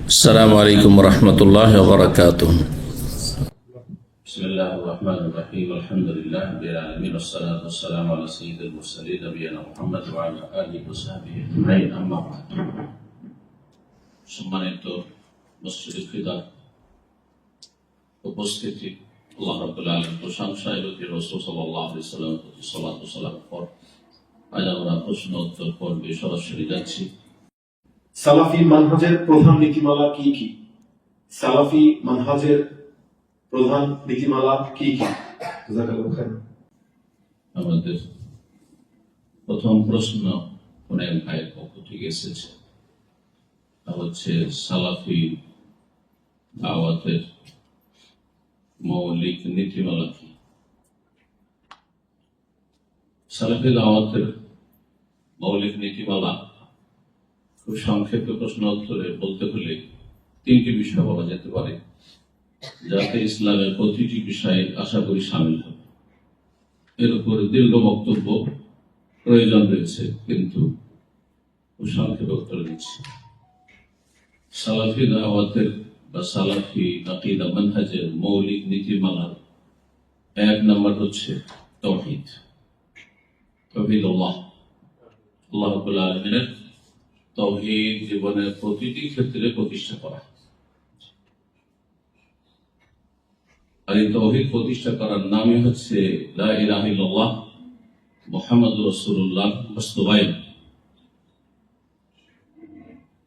السلام عليكم ورحمة الله وبركاته. بسم الله الرحمن الرحيم الحمد لله رب العالمين والصلاة والسلام على سيد المرسلين نبينا محمد وعلى آله وصحبه أجمعين أما بعد সম্মানিত মসজিদে ফিদা উপস্থিতি আল্লাহ রাব্বুল আলামিন প্রশংসা এবং রাসূল সাল্লাল্লাহু আলাইহি ওয়াসাল্লামের প্রতি সালাত ও সালাম পর আজ আমরা প্রশ্ন উত্তর পর্বে সরাসরি যাচ্ছি। সালাফি মানহাজের প্রধান নীতিমালা কি কি? সালাফি মানহাজের প্রধান নীতিমালা কি কি? জাযাকাল্লাহু খাইরান। আমাদের প্রথম প্রশ্ন কোন এক ভাইয়ের পক্ষ থেকে এসেছে, তা হচ্ছে সালাফি দাওয়াতের মৌলিক নীতিমালা কি? সালাফি দাওয়াতের মৌলিক নীতিমালা খুব সংক্ষেপে প্রশ্ন উত্তরে বলতে হলে তিনটি বিষয় বলা যেতে পারে, যাতে ইসলামের প্রতিটি বিষয়ে আশা করি সামিল হবে। এর উপরে দীর্ঘ বক্তব্য প্রয়োজন রয়েছে, কিন্তু খুব সংক্ষেপে উত্তর দিচ্ছি। সালাফি দাওয়াতের বা সালাফি আকীদা মানহাজের মৌলিক নীতিমালার এক নম্বর হচ্ছে তাওহীদ। তাওহীদ আল্লাহ রাব্বুল আলামিনের তাওহীদ জীবনের প্রতিটি ক্ষেত্রে প্রতিষ্ঠা করা। আর এই তাওহীদ প্রতিষ্ঠা করার নামই হচ্ছে লা ইলাহা ইল্লাল্লাহ মুহাম্মাদুর রাসূলুল্লাহ বাস্তবায়ন।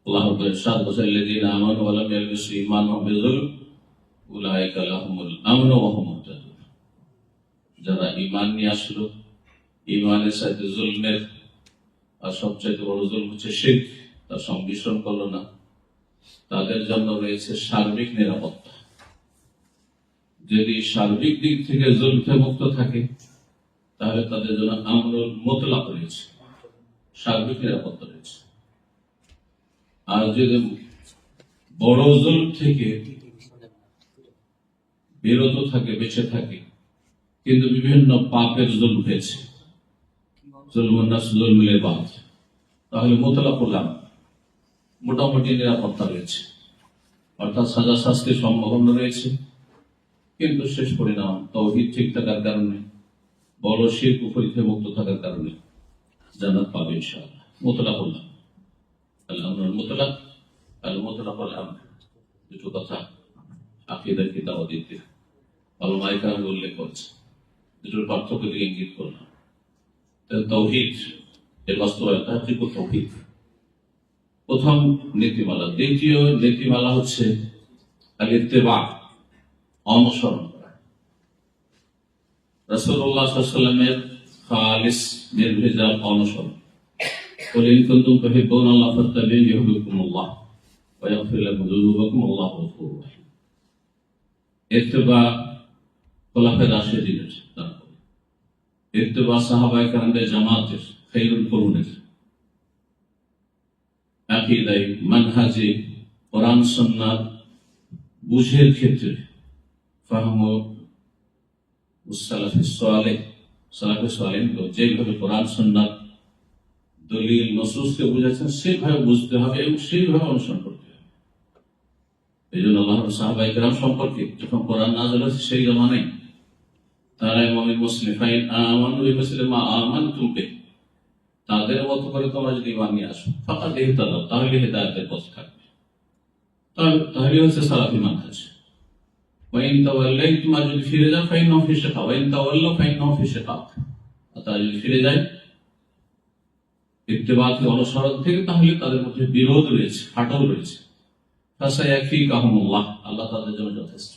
আল্লাহ ইরশাদ করেছেন, আল্লাযীনা আমানু ওয়া লাম ইয়ালবিসু ঈমানাহুম বিযুলম উলাইকা লাহুমুল আমনু ওয়া হুম মুহতাদুন। যারা ঈমান নিয়ে আসলো, ঈমানের সাথে জুলমের আর সবচেয়ে বড় জুলম হচ্ছে শিরক, তার সংমিশ্রণ করলো না, তাদের জন্য রয়েছে সার্বিক নিরাপত্তা। যদি সার্বিক দিক থেকে জুলমে মুক্ত থাকে, তাহলে তাদের জন্য আমনুল মুতলাক রয়েছে, সার্বিক নিরাপত্তা রয়েছে। আর যদি বড় জুলম থেকে বিরত থাকে, বেঁচে থাকে, কিন্তু বিভিন্ন পাপের জুলম হয়েছে, জুলমুন নাফস জুলমুল ইবাদ, তাহলে মুতলাক করলাম মোটামুটি নিরাপত্তা রয়েছে, অর্থাৎ সাজা শাস্তির সম্ভাবনা রয়েছে, কিন্তু শেষ পরিণাম তাওহীদ ঠিক থাকার কারণে, বড় শিরক কুফর থেকে মুক্ত থাকার কারণে জান্নাত পাবে ইনশাআল্লাহ। মুতলাক করলাম আল-আমরুল মুতলাক, আল-মুতলাকুল আমর, দুটো কথা আকীদার কিতাবে দিতে উলামায়ে কেরাম উল্লেখ করেছে, দুটোর পার্থক্য দিয়ে ইঙ্গিত করলাম। তাওহীদ এর বাস্তবায়ন, তাহকিক তাওহীদ প্রথম নীতিমালা। দ্বিতীয় নীতিমালা হচ্ছে আল-ইত্তিবা, অনুসরণ করা। রাসূলুল্লাহ সাল্লাল্লাহু আলাইহি ওয়াসাল্লামের খালিস নির্ভেজাল অনুসরণ। কুল ইন কুনতুম তুহিব্বুনাল্লাহ ফাত্তাবি'উনি ইউহিব্বুকুমুল্লাহ ওয়া ইয়াগফির লাকুম যুনুবাকুম আল্লাহু গফুরুর রাহিম। ইত্তিবা খোলাফায়ে রাশিদিনের, তারপর ইত্তিবা সাহাবায়ে কেরামদের জামাতের, খায়রুল কুরুনের। আকীদায় মানহাজে কোরআন সুন্নাহ বুঝের ক্ষেত্রে ফাহমু সালাফিস সালেহ, সালাফিস সালেহ যেভাবে কোরআন সুন্নাহ দলিল নসুসকে বুঝেছেন সেভাবে বুঝতে হবে এবং সেইভাবে অনুসরণ করতে হবে। এই জন্য আল্লাহর সাহাবায়ে কেরাম সম্পর্কে যখন কোরআন নাযিল হয়েছে সেই জামানায় তারা মুমিন মুসলিম ফাইন আমানু বিমিসলি মা আমানতুম বিহি, তাদের মতো করে তোমরা যদি ঈমান নিয়ে আসো ফাকাদ ইহতাদাউ, তাহলে হিদায়াতের পথে থাকবে। তাহলে হচ্ছে সালাফি মানহাজ। ওয়া ইন তাওয়াল্লাইতুম, যদি ফিরে যাও ফাইন্নাহু ফি শিকাক, ওয়া ইন তাওয়াল্লাউ ফাইন্নাহু ফি শিকাক, তারা যদি ফিরে যায় ইত্তিবাকে অনুসরণ থেকে, তাহলে তাদের মধ্যে বিরোধ রয়েছে, ফাটল রয়েছে। ফাসায়াকফিকাহুমুল্লাহ, আল্লাহ তাদের জন্য যথেষ্ট,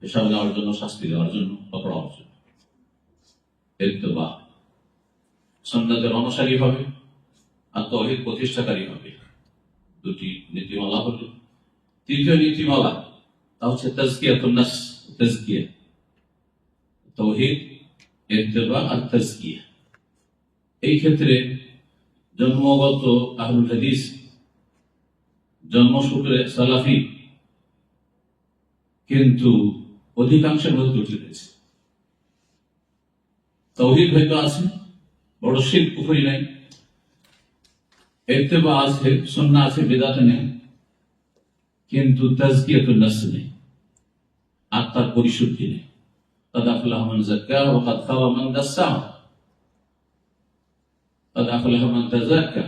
পেশাব দেওয়ার জন্য, শাস্তি দেওয়ার জন্য, অপরাধের জন্য। ইত্তিবা সুন্নাতের অনুসারী হবে আর তাওহীদ প্রতিষ্ঠাকারী হবে, দুটি নীতিমালা হল। তৃতীয় নীতিমালা তা হচ্ছে তাজকিয়াতুন নাফস, তাজকিয়া, তাওহীদ, ইত্তিবা আর তাজকিয়া। এই ক্ষেত্রে জন্মগত আহলুল হাদিস, জন্মসূত্রে সালাফি, কিন্তু অধিকাংশের মধ্যে দুটি রয়েছে। তাওহীদ হয়তো আছে, বড় শিরক কুফরি নাই, ইত্তেবা আছে, সুন্নাহ আছে, বিদআত নেই, কিন্তু তাজকিয়াতুন নাফস নেই, আত্মার পরিশুদ্ধি নেই। قد أفلح من زكاها وقد خاب من دساها قد أفلح من تزكى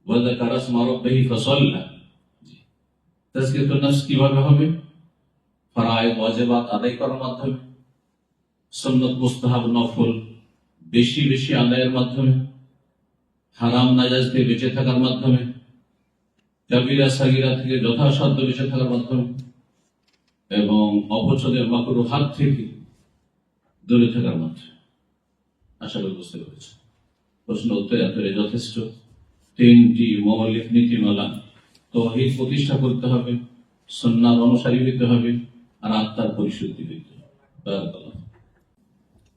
وذكر اسم ربه فصلى। তাজকিয়াতুন নাফস কিভাবে হবে? ফরআয়েদ ওয়াজিবাত আদায় করার মাধ্যমে, সুন্নাত মুস্তাহাব নফল বেশি বেশি আদায়ের মাধ্যমে, হারাম নাজায়েজ থেকে বেঁচে থাকার মাধ্যমে, কাবিরা সাগীরা থেকে যথাসাধ্য বেঁচে থাকার মাধ্যমে, এবং অপছন্দের মাকরুহাত থেকে দূরে থাকার মাধ্যমে। আশা করি বুঝতে পেরেছি। প্রশ্ন উত্তর এতটাই যথেষ্ট। 3টি মৌলিক নীতিমালা, তাওহীদ প্রতিষ্ঠা করতে হবে, সুন্নাহর অনুসারী হতে হবে, আর আত্মার পরিশুদ্ধি হতে হবে। বারাকাল্লাহ।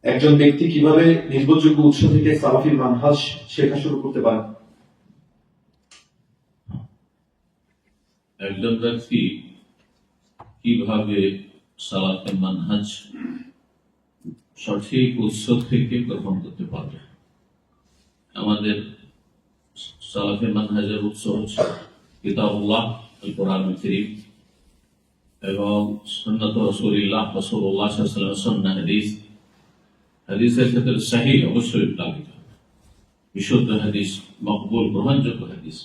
একজন ব্যক্তি কিভাবে নির্ভরযোগ্য উৎস থেকে সালাফি মানহাজ শেখা শুরু করতে পারেন? একজন ব্যক্তি কিভাবে সালাফি মানহাজ সঠিক উৎস থেকে গ্রহণ করতে পারবে? আমাদের সালাফি মানহাজের উৎস হচ্ছে কিতাবুল্লাহ, আল কোরআনুল কারীম, এবং সুন্নাত রাসূলুল্লাহ সাল্লাল্লাহু আলাইহি ওয়াসাল্লামের সুন্নাহ হাদিস। হাদিসের ক্ষেত্রে সহিহ অবশ্যই লাগবে, বিশুদ্ধ হাদিস, মকবুল গ্রহণযোগ্য হাদিস।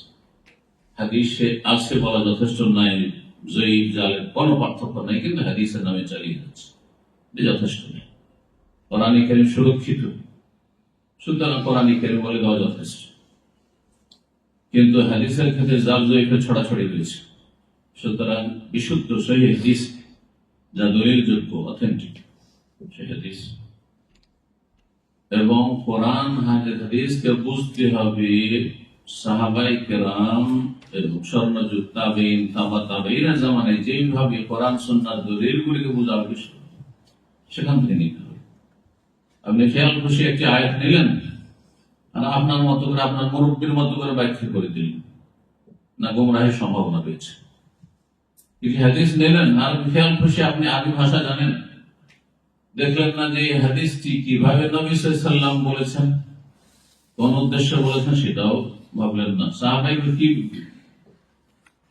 হাদিসে আছে বলা যথেষ্ট নাই, জয়ী জালের কোনো পার্থক্য নাই, কিন্তু হাদিসের নামে চালিয়ে যাচ্ছে, যথেষ্ট নেই। কোরআন কারীম সুরক্ষিত, সুতরাং কোরআন কারীম বলে দেওয়া যথেষ্ট। কিন্তু হাদিসের ক্ষেত্রে জাল জয়ীফের ছড়াছড়ি হয়েছে, সুতরাং বিশুদ্ধ সহিহ হাদিস যা দলিলযোগ্য অথেন্টিক সেই হাদিস, এবং কোরআন হাদিসকে বুঝতে হবে সাহাবায়ে কেরাম এবং স্বর্ণযুগ তাবেঈন, তাবা তাবেঈনের জামানায় যেভাবে কোরআন সুন্নাহর দলিলগুলিকে বোঝা হয়েছে সেখান থেকে নিতে হবে। আপনি খেয়াল খুশি একটি আয়াত নিলেন আর আপনার মতো করে, আপনার মুরব্বীর মতো করে ব্যাখ্যা করে দিলেন, না গোমরাহের সম্ভাবনা রয়েছে। হাদিস নিলেন আর খেয়াল খুশি আপনি আরবি ভাষা জানেন, দেখলেন না যে এই হাদিসটি কিভাবে নবী সাল্লাল্লাহু আলাইহি ওয়াসাল্লাম বলেছেন, কোন উদ্দেশ্যে বলেছেন সেটাও ভাবলেন না। সাহাবায়ে কি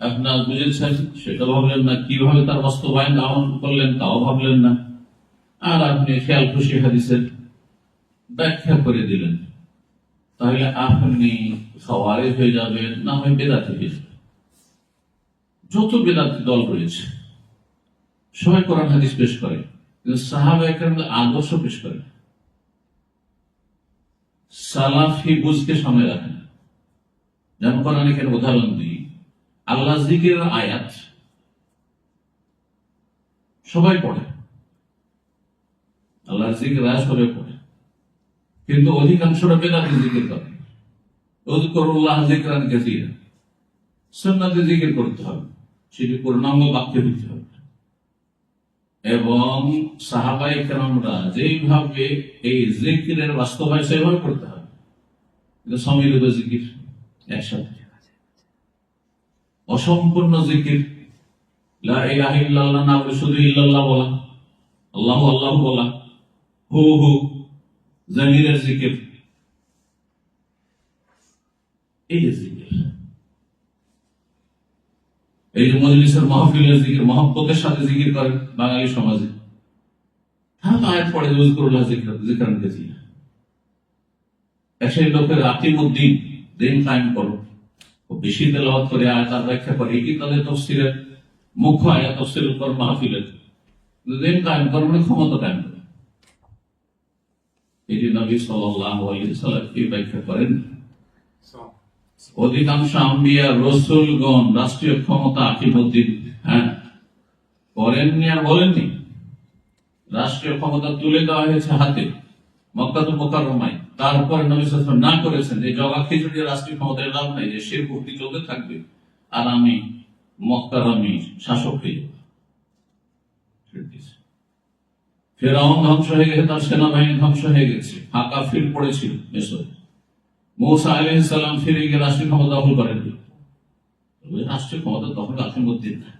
আপনার বুঝেছেন সেটা ভাবলেন না, কিভাবে তার বাস্তবায়ন আমল করলেন তাও ভাবলেন না, আর আপনি খেয়াল খুশি হাদিসের ব্যাখ্যা করে দিলেন। তাহলে আপনি খাওয়ারিজ হয়ে যাবেন, না হয় বেদাতি হয়ে যাবেন। যত বেদাতি দল রয়েছে সবাই কোরআন হাদিস পেশ করে, কিন্তু সাহাবায়ে কেরামের আদর্শ পেশ করে না। সালাফি বুঝকে সামনে রাখেন। যেমন কোরআনে কেন উদাহরণ দিই, আল্লাহ জিকিরের আয়াত সবাই পড়ে, আল্লাহর জিকির আয়াত সবাই পড়ে, কিন্তু অধিকাংশরা বেদাতি জিকির করে। উযকুরুল্লাহ যিকরান কাসীরা, সুন্নাতে জিকির করতে হবে, সেটি পূর্ণাঙ্গ বাক্যে হতে হবে। এবং সাহাবায়ে কেরামরা যেইভাবে এই জিকিরের বাস্তবায়ন সেভাবে করতে হবে, কিন্তু সম্মিলিত জিকির একসাথে, অসম্পূর্ণ জিকির, লা ইলাহা ইল্লাল্লাহ না বলে শুধু ইল্লাল্লাহ বলা, আল্লাহু আল্লাহু বলা, হু হু জামিরের জিকির, এই যে জিকির, এই যে মজলিসের মাহফিলের জিকির, মহব্বতের সাথে জিকির করে বাঙালি সমাজে, হ্যাঁ তো আয়াত পড়ে উযকুরুল্লাহ যিকরান কাসীরা। সেই লোকের আকিমুদ্দিন, দিন কায়েম করো, বেশি তেলাওয়াত করে আয়াত আর ব্যাখ্যা করে, এটি তাদের তাফসীরের মুখ্য আয়াত, তাফসীরুল কোরআন মাহফিলের দিন কায়েম করো মানে ক্ষমতা কায়েম করে। এটি নবী সাল্লাল্লাহু আলাইহি ওয়াসাল্লাম এই ব্যাখ্যা করেন। অধিকাংশ আম্বিয়া রাসূলগণ রাষ্ট্রীয় ক্ষমতা আকিমুদ্দিন করেননি আর বলেননি। রাষ্ট্রীয় ক্ষমতা তুলে দেওয়া হয়েছে হাতে মক্কাতুল মুকাররমায়, তারপর নবী সাল্লাল্লাহু আলাইহি ওয়াসাল্লাম না করেছেন যে জগা খিচুড়ি রাষ্ট্রীয় ক্ষমতায় লাভ নাই, যে শিরক ভক্তি চলতে থাকবে আর আমি মক্কার আমি শাসক হয়ে যাব। ফেরাউন ধ্বংস হয়ে গেছে, তার সেনাবাহিনী ধ্বংস হয়ে গেছে, ফাঁকা ফিল্ড পড়েছিল মিশরে। মূসা আলাইহিস সালাম ফিরে গিয়ে রাষ্ট্রীয় ক্ষমতা দখল করেন। রাষ্ট্রীয় ক্ষমতা তখন আকিমুদ্দিন না,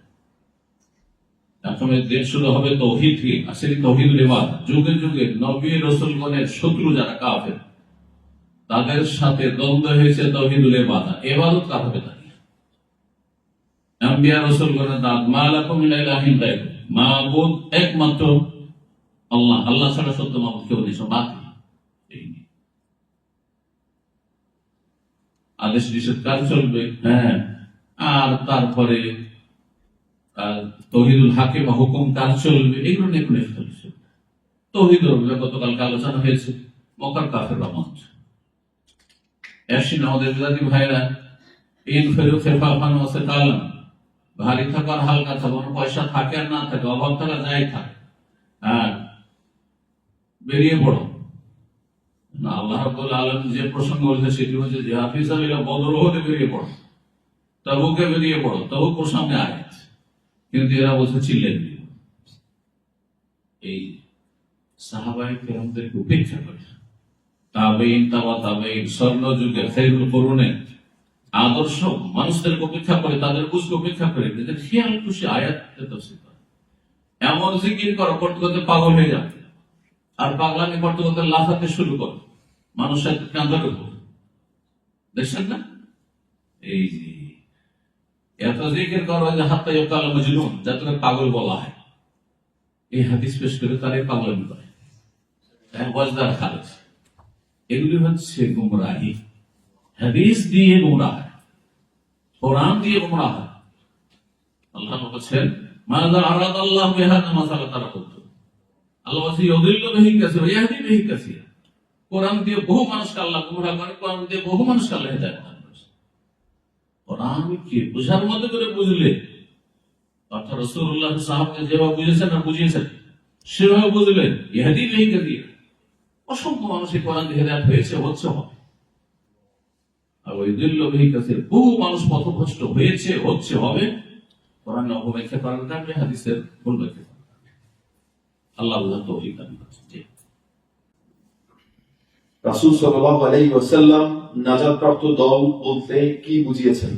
এখন দেশ শুরু হবে তাওহীদ থেকে। আসলে তাওহীদুল ইবাদ, যুগে যুগে নবী রাসূলগণের শত্রু যারা কাফের, তাদের সাথে দ্বন্দ্ব হয়েছে তাওহীদুল ইবাদত। ইবাদত কার হবে? আম্বিয়া রাসূলগণের দাঁত, মা লাকুম মিন ইলাহিন গায়রুহু, মাবুদ একমাত্র আল্লাহ, আল্লাহ ছাড়া সত্য মাবুদ কেউ নেই, সব বাতিল। এই নিয়ে আদেশ নিষেধ কাজ চলবে, হ্যাঁ, আর তারপরে তৌহিদুল হাকিম বা হুকুম কাজ চলবে, এগুলো নিয়ে কোনো ইখতিলাফ চলবে। তৌহিদের উপরে গতকালকে আলোচনা হয়েছে, মক্কার কাফেররা মত এসিন আমাদের বিদাতি ভাইরা ইন ফেরু খেফাফান ওয়াসে কালাম, ভারী থাকার হালকা থাকার, পয়সা থাকে আর না থাকে, অভাব থাকা যাই থাকে, আর বেরিয়ে পড়ো না। আল্লাহ রাব্বুল আলামিন যে প্রসঙ্গ বলছে সেটি হচ্ছে জিহাদ ফি সাবিলিল্লাহ, বদর হতে বেরিয়ে পড়ো, তাবুকে বেরিয়ে পড়ো, তাবুক প্রসঙ্গে আয়াত। কিন্তু এরা বলছে চিল্লেন। এই সাহাবায়ে কেরামদেরকে উপেক্ষা করে তাবেঈন, তাবা তাবেঈন, স্বর্ণ যুগের খায়রুল কুরুনের আদর্শ মানুষদেরকে উপেক্ষা করে, তাদের বুঝকে উপেক্ষা করে নিজেদের খেয়াল খুশি আয়াত তাফসীর করে, এমন জিকির করো করতে করতে পাগল হয়ে যাবে, আর পাগলামি করতে করতে লাফাতে শুরু করো, মানুষের কাঁদার উপর। দেখছেন না এই যে এত জিকির করো যে হাত্তা ইউকাল মাজনুন, যাতে পাগল বলা হয়। এই হাদিস পেশ করে তারাই পাগলামি করে, ওয়াজদার খালেজ। এগুলি হচ্ছে গুমরাহি, হাদিস দিয়ে গুমরাহ, কোরআন দিয়ে গুমরাহ। আল্লাহ বলেছেন মাযা আরাদাল্লাহু বিহাযা মাসালা তারাকুতু, আল্লাহ বলেছেন ইউদিল্লু বিহি কাসীরা ওয়া ইয়াহদি বিহি কাসীরা। কোরআন দিয়ে বহু মানুষকে আল্লাহ গুমরাহ করে, কোরআন দিয়ে বহু মানুষকে আল্লাহ হিদায়াত দান করেছেন। কোরআনকে বুঝার মতো করে বুঝলে, অর্থাৎ রাসূলুল্লাহ সাহাবাকে যেভাবে বুঝেছেন আর বুঝিয়েছেন সেভাবে বুঝলেন, ইয়াহদি বিহি কাসীরা, অসংখ্য মানুষের কোরআন দিয়ে হিদায়াত হয়েছে, হচ্ছে, হবে। আর ওই দিল্ল বিহি কাসীরা, বহু মানুষ পথভ্রষ্ট হয়েছে, হচ্ছে, হবে। কোরআন অপব্যাখ্যা করার কারণে, হাদিসের ভুল ব্যাখ্যা করার কারণে। আল্লাহ বুঝার তৌফিক দান করেন। জি। রাসূল সাল্লাল্লাহু আলাইহি ওয়াসাল্লাম নাজাতপ্রাপ্ত দল বলতে কি বুঝিয়েছেন?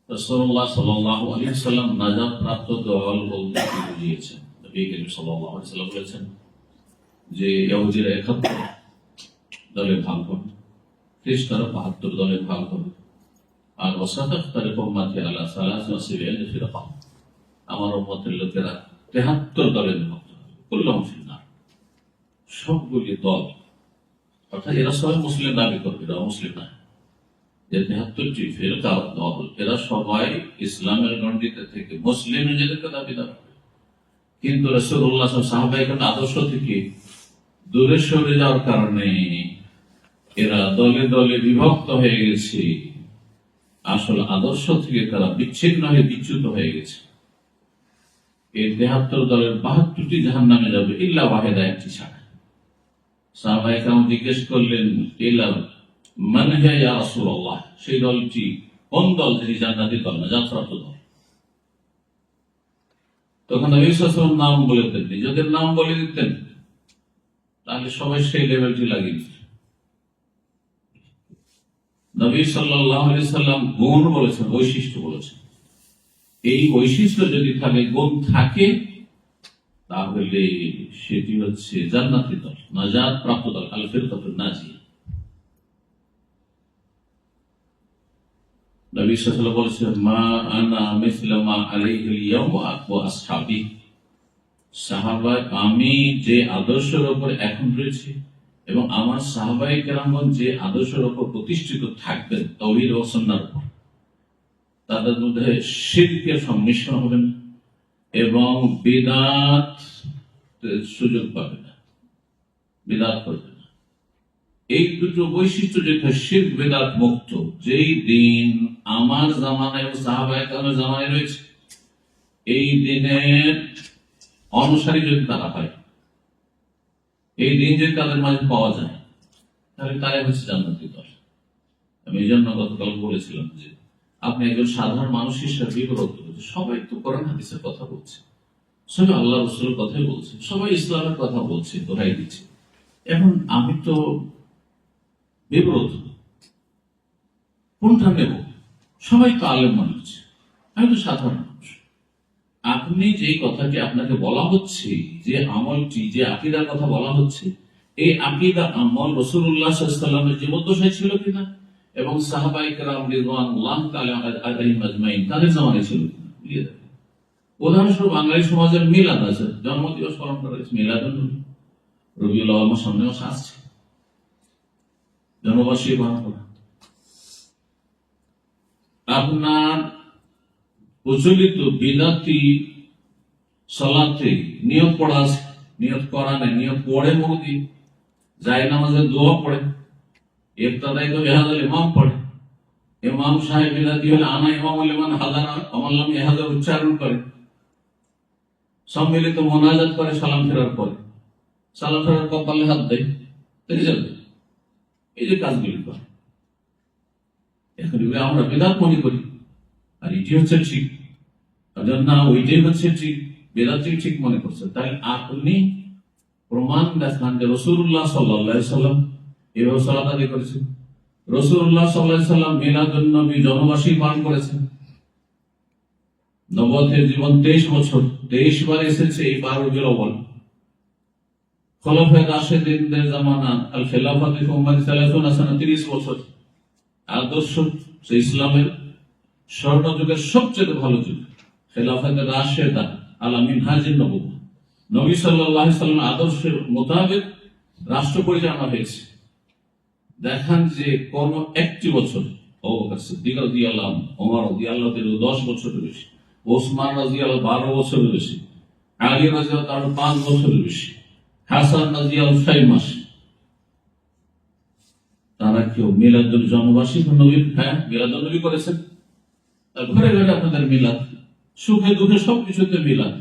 রাসূলুল্লাহ সাল্লাল্লাহু আলাইহি ওয়াসাল্লাম নাজাতপ্রাপ্ত দল বলতে কি বুঝিয়েছেন? নবী করিম সাল্লাল্লাহু আলাইহি ওয়াসাল্লাম বলেছেন যে ইহুদিরা ৭১ দলে ভাগ হবে, খ্রিস্টানরা ৭২ দলে ভাগ হবে, আর ওয়াসাতাফতারিকু উম্মতি আলা ৭৩ ফিরকা, আমার উম্মতের লোকেরা ৭৩ দলে বিভক্ত হবে, কুল্লুহুম ফিন্নার, সবগুলি দল। অর্থাৎ এরা সবাই মুসলিম দাবি করবে, এরা মুসলিম না। যে ৭৩টি ফিরকা দল, এরা সবাই ইসলামের গণ্ডিতে থেকে মুসলিম নিজেদেরকে দাবিদার হবে। কিন্তু রাসূলুল্লাহ সাহাবায়ে কেরামের আদর্শ থেকে দূরে সরে যাওয়ার কারণে এরা দলে দলে বিভক্ত হয়ে গেছে, আসল আদর্শ থেকে তারা বিচ্ছিন্ন হয়ে বিচ্যুত হয়ে গেছে। এই ৭৩ দলের ৭২টি জাহান্নামে যাবে, ইল্লা ওয়াহিদা, একটি ছাড়া। সাহাবায়ে কেরাম জিজ্ঞেস করলেন, ইল্লা মান হিয়া ইয়া রাসূলুল্লাহ, সেই দলটি কোন দল যিনি জান্নাতি দল, নাজাতপ্রাপ্ত দল? তখন নবী সাল্লাল্লাহু আলাইহি ওয়াসাল্লাম নাম বলে দিতেন, নিজেদের নাম বলে দিতেন, তাহলে সবাই সেই লেভেলটি লাগিয়ে দিত। নবী সাল্লাল্লাহু আলাইহি ওয়াসাল্লাম গুণ বলেছেন, বৈশিষ্ট্য বলেছেন। এই বৈশিষ্ট্য যদি থাকে, গুণ থাকে, তাহলে সেটি হচ্ছে জান্নাতি দল, নাজাত প্রাপ্ত দল, আল ফিরকাতুন নাজিয়া। নবী সাল্লাল্লাহু আলাইহি ওয়াসাল্লাম বলেছেন, মা আনা মিসলা মা আলাইহিল ইয়াওমা ওয়া আসহাবী, সাহাবা, আমি যে আদর্শের উপর এখন রয়েছি এবং আমার সাহাবায়ে কেরামগণ যে আদর্শের উপর প্রতিষ্ঠিত থাকবেন, তাওহীদ ও সুন্নাহর উপর, তাদের মধ্যে শিরকের সংমিশ্রণ হবে না এবং বিদআত সুযোগ পাবে না, বিদআত করবে না। এই দুটো বৈশিষ্ট্য যেটা শিরক বিদআত মুক্ত, যেই দিন আমার জামানায় এবং সাহাবায়ে কেরামের জামানায় রয়েছে, এই দিনের অনুসারী যদি তারা হয়, এই দিন যদি তাদের মাঝে পাওয়া যায়, তাহলে তারাই হচ্ছে জান্নাতি দল। আমি এই জন্য গতকাল বলেছিলাম যে আপনি একজন সাধারণ মানুষ হিসেবে বিব্রত হচ্ছে, সবাই তো কোরআন হাদিসের কথা বলছে, সবাই আল্লাহ রাসূলের কথাই বলছে, সবাই ইসলামের কথা বলছে, দোহাই দিচ্ছে। এখন আমি তো বিব্রত, কোনটা নেব? সবাই তো আলেম মানুষ, আমি তো সাধারণ মানুষ। আপনি যে কথাটি আপনাকে বলা হচ্ছে, যে আমলটি, যে আকীদার কথা বলা হচ্ছে, এই আকীদা আমল রাসূলুল্লাহ সাল্লাল্লাহু আলাইহি ওয়াসাল্লামের জীবদ্দশায় ছিল কিনা এবং সাহাবায়ে কেরাম রিদওয়ানুল্লাহ তাআলা আলাইহিম আজমাইন তাদের জামানায় ছিল। উদাহরণস্বরূপ বাঙালি সমাজের মিলাদ আছে, জন্মদিবস পালন করা হয়েছে, মিলাদুন নবী, রবিউল আউয়াল মাস সামনে মাস আসছে, জন্মবার্ষিকী পালন করা। আপনার প্রচলিত বিদাতি সালাতে নিয়ত পড়া আছে, নিয়ত করা নেই, নিয়ত পড়ে মুরগি যায় নামাজের দোয়া পড়ে, ইফতাদাই তো ইহাদাল ইমাম পড়ে, ইমাম সাহেব বিদাতি হলে আনা ইমাম লিমান হাদারা আমাল্লাম ইহাদার উচ্চারণ করে, সম্মিলিত মোনাজাত করে সালাম ফেরার পরে, সালাম ফেরার কপালে হাত দেয়, দেখে যাবে এই যে কাজগুলি করে। এখন আমরা বেদাত মনে করি, আর এটি হচ্ছে ঠিক, না ওইটাই হচ্ছে ঠিক, বেদাতটি ঠিক মনে করছে। তাই আপনি প্রমাণ দেখান যে রাসূলুল্লাহ সাল্লাল্লাহু আলাইহি সাল্লাম এভাবে সালাত আদায় করেছেন, রাসূলুল্লাহ সাল্লাল্লাহু আলাইহি সাল্লাম মিলাদুন নবী জন্মবার্ষিকী পালন করেছেন। নবুয়তের জীবন 23 বছর, 23 বার এসেছে এই 12 রবিউল আউয়াল। খোলাফায়ে রাশিদিনদের জামানা আল খিলাফাতে উম্মতি 30 সানা, 30 বছর। আদর্শ ইসলামের স্বর্ণযুগের সবচেয়ে ভালো যুগ, খেলাফতে রাশেদা আলা মিনহাজিন নবুওয়া, নবী সাল্লাল্লাহু আলাইহি সাল্লামের আদর্শের মোতাবেক রাষ্ট্র পরিচালনা হয়েছে। দেখান যে কোন একটি বছর আবু বকর সিদ্দিক রাদিয়াল্লাহু আনহু, ওমর রাদিয়াল্লাহু আনহু 10 বছরের বেশি, ওসমান রাদিয়াল্লাহু 12 বছরের বেশি, আলী রাদিয়াল্লাহু তাআলা 5 বছরের বেশি, হাসান রাদিয়াল্লাহু 6 মাস। তারা কেউ মিলাদুল জন্মবার্ষিকী নবীর মিলাদুল নবী করেছেন? ঘরে ঘরে আপনাদের মিলাদ, সুখে দুঃখে সবকিছুতে মিলাদ।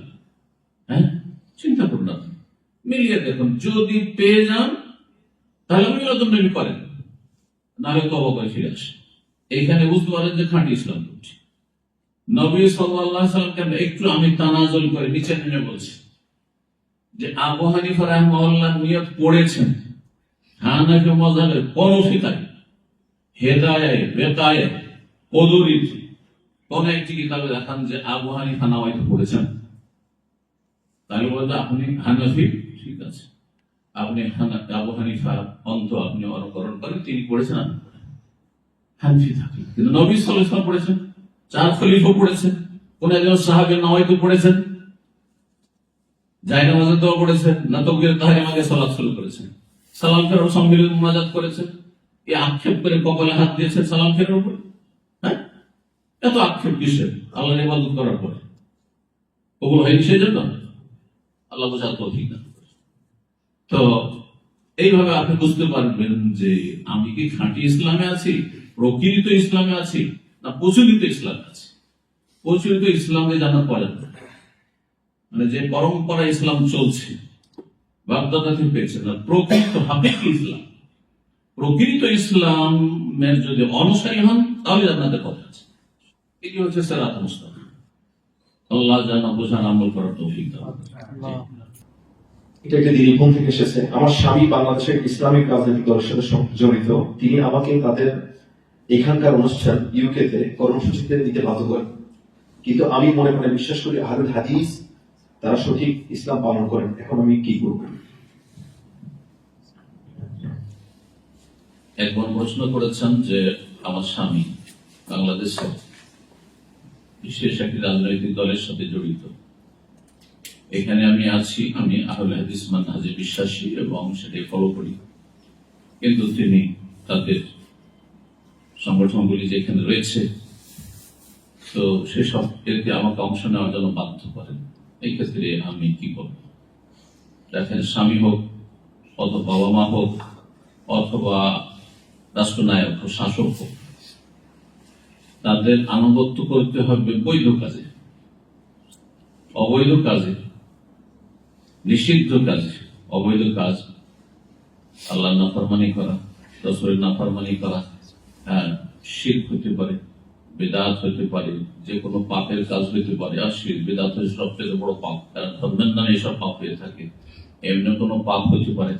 চিন্তা করুন, আপনি মিলিয়ে দেখুন, যদি পেয়ে যান তাহলে মিলাদুল নবী করেন, নাহলে তওবা করে ফিরে আসে। এইখানে বুঝতে পারেন যে খাঁটি ইসলাম করছি। নবী সাল্লাল্লাহু আলাইহি সাল্লামকে একটু আমি তানাজুল করে নিচে নেমে বলছি যে আবু হানিফা রাহিমাহুল্লাহ নিয়ত পড়েছেন হানাফি মাযহাবের কোন ফিকাহে, হেদায়ায়ে, বেকায়ে, কদুরিত কোন একটি কিতাবে দেখান যে আবু হানিফা নাওয়াইতে পড়েছেন। তাহলে বলতে আপনি হানাফি, ঠিক আছে, আপনি আবু হানিফা অন্ত আপনি অনুকরণ করেন, তিনি পড়েছেন, আপনি হানাফি থাকি। কিন্তু নবী সাল্লাল্লাহু আলাইহি ওয়াসাল্লাম পড়েছেন, 4 খলিফা পড়েছেন, কোন একজন সাহাবী নাওয়াইতে পড়েছেন, জায়নামাজে দোয়া পড়েছেন, না তাকবীর তাহরিমা দিয়ে সালাত শুরু করেছেন, সালাম ফেরার সম্মিলিত মুনাজাত করেছেন, এই আক্ষেপ করে কপালে হাত দিয়েছেন সালাম ফেরার উপরে। এত আক্ষেপ কিসের? আল্লাহর ইবাদত করার পরে কবুল হয়নি সেই জন্য? আল্লাহ বোঝার তৌফিক দান করেন। তো এইভাবে আপনি বুঝতে পারবেন যে আমি কি খাঁটি ইসলামে আছি, প্রকৃত ইসলামে আছি, না প্রচলিত ইসলামে আছি। প্রচলিত ইসলামে জানা পড়ে, মানে যে পরম্পরা ইসলাম চলছে বাগদাদ থেকে পেয়েছে, না প্রকৃত হাকিকি ইসলাম। প্রকৃত ইসলামের যদি অনুসারী হন তাহলে জান্নাতের কথা আছে। এটি হচ্ছে সিরাত মুস্তাকিম। আল্লাহ যেন বোঝার আমল করার তৌফিক দান করেন। এটা একটা দিলীপন থেকে এসেছে। আমার স্বামী বাংলাদেশের ইসলামিক রাজনৈতিক দলের সাথে জড়িত। তিনি আমাকে তাদের এখানকার অনুষ্ঠান ইউকেতে কর্মসূচিতে দিতে বাধ্য করেন, কিন্তু আমি মনে মনে বিশ্বাস করি আহলুল হাদিস তারা সঠিক ইসলাম পালন করেন। এখন আমি কি করব? একবার প্রশ্ন করেছেন যে আমার স্বামী বাংলাদেশে বিশেষ একটি রাজনৈতিক দলের সাথে জড়িত, এখানে আমি আছি, আমি আহলে হাদিস মানহাজে বিশ্বাসী এবং সেটাই ফলো করি, কিন্তু তিনি তাদের সংগঠনগুলি যেখানে রয়েছে তো সেসব এতে আমাকে অংশ নেওয়ার জন্য বাধ্য করেন। এই ক্ষেত্রে আমি কি করব? দেখেন, স্বামী হোক অথবা বাবা মা হোক অথবা রাষ্ট্রনায়ক ও শাসক হোক, তাদের আনুগত্য করতে হবে বৈধ কাজে, অবৈধ কাজে, নিষিদ্ধ কাজে। অবৈধ কাজ আল্লাহর নাফরমানি করা, রাসূলের নাফরমানি করা, শিরক হতে পারে, বিদআত হতে পারে, যে কোনো পাপের কাজ হতে পারে। আর শিরক বিদআত হচ্ছে সবচেয়ে বড় পাপ, কারণ ধর্মের নামে এসব পাপ হয়ে থাকে। এমনি কোনো পাপ হতে পারে।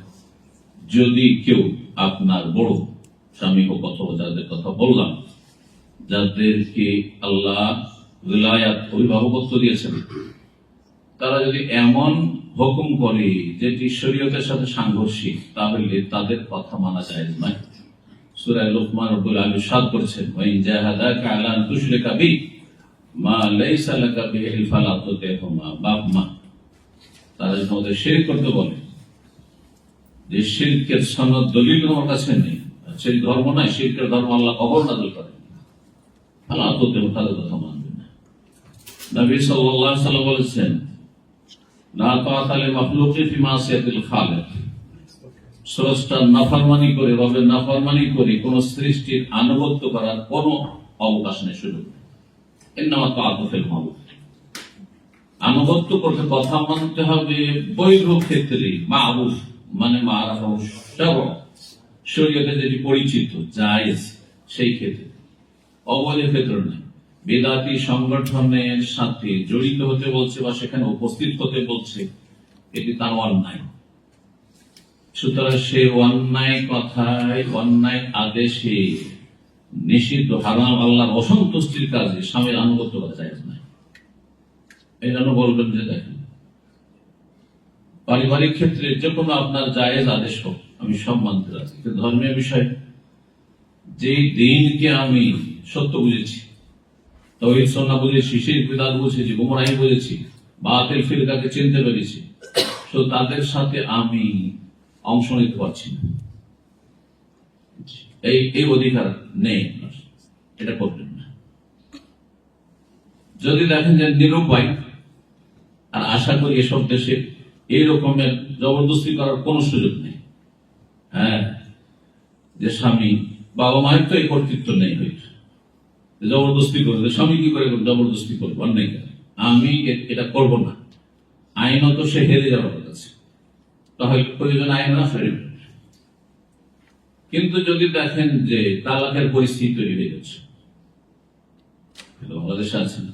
যদি কেউ আপনার বড় স্বামী হোক অথবা যাদের কথা বললাম, যাদেরকে আল্লাহ উলায়াত অভিভাবকত্ব দিয়েছেন, তারা যদি এমন হুকুম করে যেটি শরীয়তের সাথে সাংঘর্ষিক, তাহলে তাদের কথা মানা জায়েজ নয়। সূরা লুকমান রব্বুল আলামিন ইরশাদ করেছেন, ওয়া ইন জাহাদাকা আলা আন তুশরিকা বি মা লাইসা লাকা বিহি ফালা তুতিহুমা। বাপ মা তারা যখন ওদের শিরক করতে বলে, যে শিরকের সনদ দলিল আমার কাছে নেই, সেই ধর্ম নাই, শিরকের ধর্ম আল্লাহ কখনো নাযিল করেন, ফালা তুতিহুমা, তাদের কথা মানবে না। নবী সাল্লাল্লাহু আলাইহি ওয়াসাল্লাম বলেছেন, লা তাআতা লি মাখলুকিন ফি মাসিয়াতিল খালিক। স্রষ্টার নাফরমানি করে, রবের নাফরমানি করে কোন সৃষ্টির আনুগত্য করার কোন অবকাশ নেই, সুযোগ নেই। ইন্নামা তাআতু ফিল মারুফ। আনুগত্য করতে, কথা মানতে হবে বৈধ ক্ষেত্রে, মারুফ মানে মারাফা শারআ, শরীয়তে যেটি পরিচিত জায়েজ, সেই ক্ষেত্রে, অবৈধ ক্ষেত্রে নয়। বিদআতি সংগঠনের সাথে জড়িত হতে বলছে বা সেখানে উপস্থিত হতে বলছে, এটি তার অন্যায়। সুতরাং সে অন্যায় কথায়, অন্যায় আদেশে, নিষিদ্ধ হারাম আল্লাহর অসন্তুষ্টির কাজে স্বামীর আনুগত্য করা জায়েজ নাই। এই জন্য বলবেন যে দেখেন, পারিবারিক ক্ষেত্রে যে কোনো আপনার জায়েজ আদেশ হোক, আমি সব মানতে রাজি, কিন্তু ধর্মীয় বিষয়, যে দিনকে আমি সত্য বুঝেছি, তাওহীদ সুন্নাহ বুঝেছি, শিরক বিদআত বুঝেছি, গুমরাহি বুঝেছি, বাতিল ফিরকাকে চিনতে পেরেছি, তো তাদের সাথে আমি অংশ নিতে পারছি না, এই অধিকার নেই, এটা করবেন না। যদি দেখেন যে নিরুপায়, আর আশা করি এসব দেশে এই রকমের জবরদস্তি করার কোন সুযোগ নেই। হ্যাঁ, যে স্বামী, বাবা মায়ের তো এই কর্তৃত্ব নেই, হয়েছে জবরদস্তি করবে, স্বামী কি করে জবরদস্তি করবো, অন্যায় করে আমি এটা করব না, আইনত সে হেরে যাওয়ার কাছে, তাহলে প্রয়োজন আইন না ফেরবে। কিন্তু যদি দেখেন যে তালাকের পরিস্থিতি তৈরি হয়ে যাচ্ছে, বাংলাদেশে আছে না,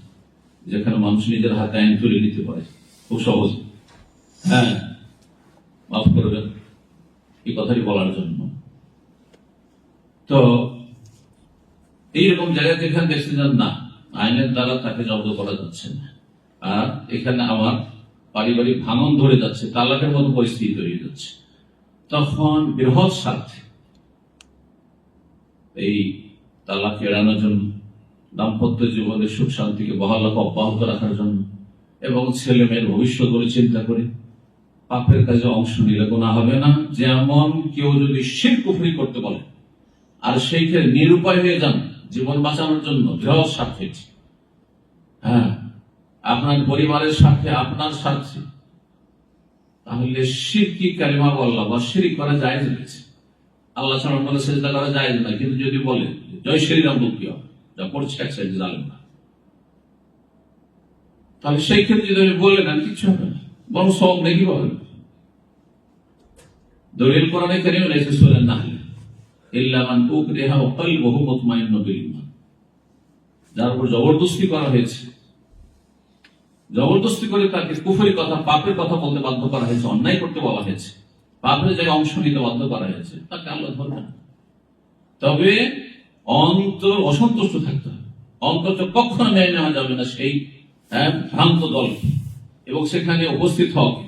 যেখানে মানুষ নিজের হাতে আইন তুলে নিতে পারে খুব সহজে, হ্যাঁ, মাফ করবেন এই কথাটি বলার জন্য। তো এইরকম জায়গা যেখানে দেখছেন না, আইনের দ্বারা তাকে জব্দ করা যাচ্ছে না, আর এখানে আমার পারিবারিক ভাঙন ধরে যাচ্ছে, তালাকের মতো পরিস্থিতি তৈরি যাচ্ছে, তখন বৃহৎ স্বার্থে এই তালাক এড়ানোর জন্য, দাম্পত্য জীবনের সুখ শান্তিকে বহাল অব্যাহত রাখার জন্য, এবং ছেলে মেয়ের ভবিষ্যৎ বলে চিন্তা করে পাপের কাজে অংশ নিলে গুনাহ হবে না। যেমন কেউ যদি শিরক কুফরি করতে বলে আর সেই ক্ষেত্রে নিরুপায় হয়ে যান জীবন বাঁচানোর জন্য, বৃহৎ স্বার্থে, হ্যাঁ, আপনার পরিবারের স্বার্থে, আপনার স্বার্থে, তাহলে শিরকি কালিমা বললা বা শিরক করা জায়েজ রয়েছে। আল্লাহ ছাড়া বলে সেজদা করা জায়েজ না, কিন্তু যদি বলে জয় শ্রীরাম বল, কি হবে, যা পড়ছে এক সাইডে জালেম না, তাহলে সেই ক্ষেত্রে যদি আমি বলে না, কিছু হবে না, বরং সব নেকি পাবে। দলিল কোরআনে কারীমে রয়েছে সূরা নাহল, ইল্লা মান উকরিহা ওয়া কলবুহু মুতমাইন্নুন বিল ঈমান। যার উপর জবরদস্তি করা হয়েছে, জবরদস্তি করে তাকে কুফরি কথা, পাপের কথা বলতে বাধ্য করা হয়েছে, অন্যায় করতে বলা হয়েছে, পাপের জায়গায় অংশ নিতে বাধ্য করা হয়েছে, তাকে আল্লাহ ধরবেন না। তবে অন্তর অসন্তুষ্ট থাকতে হবে, অন্তত কখনো মেনে নেওয়া যাবে না সেই ভ্রান্ত দল, এবং সেখানে উপস্থিত হবে,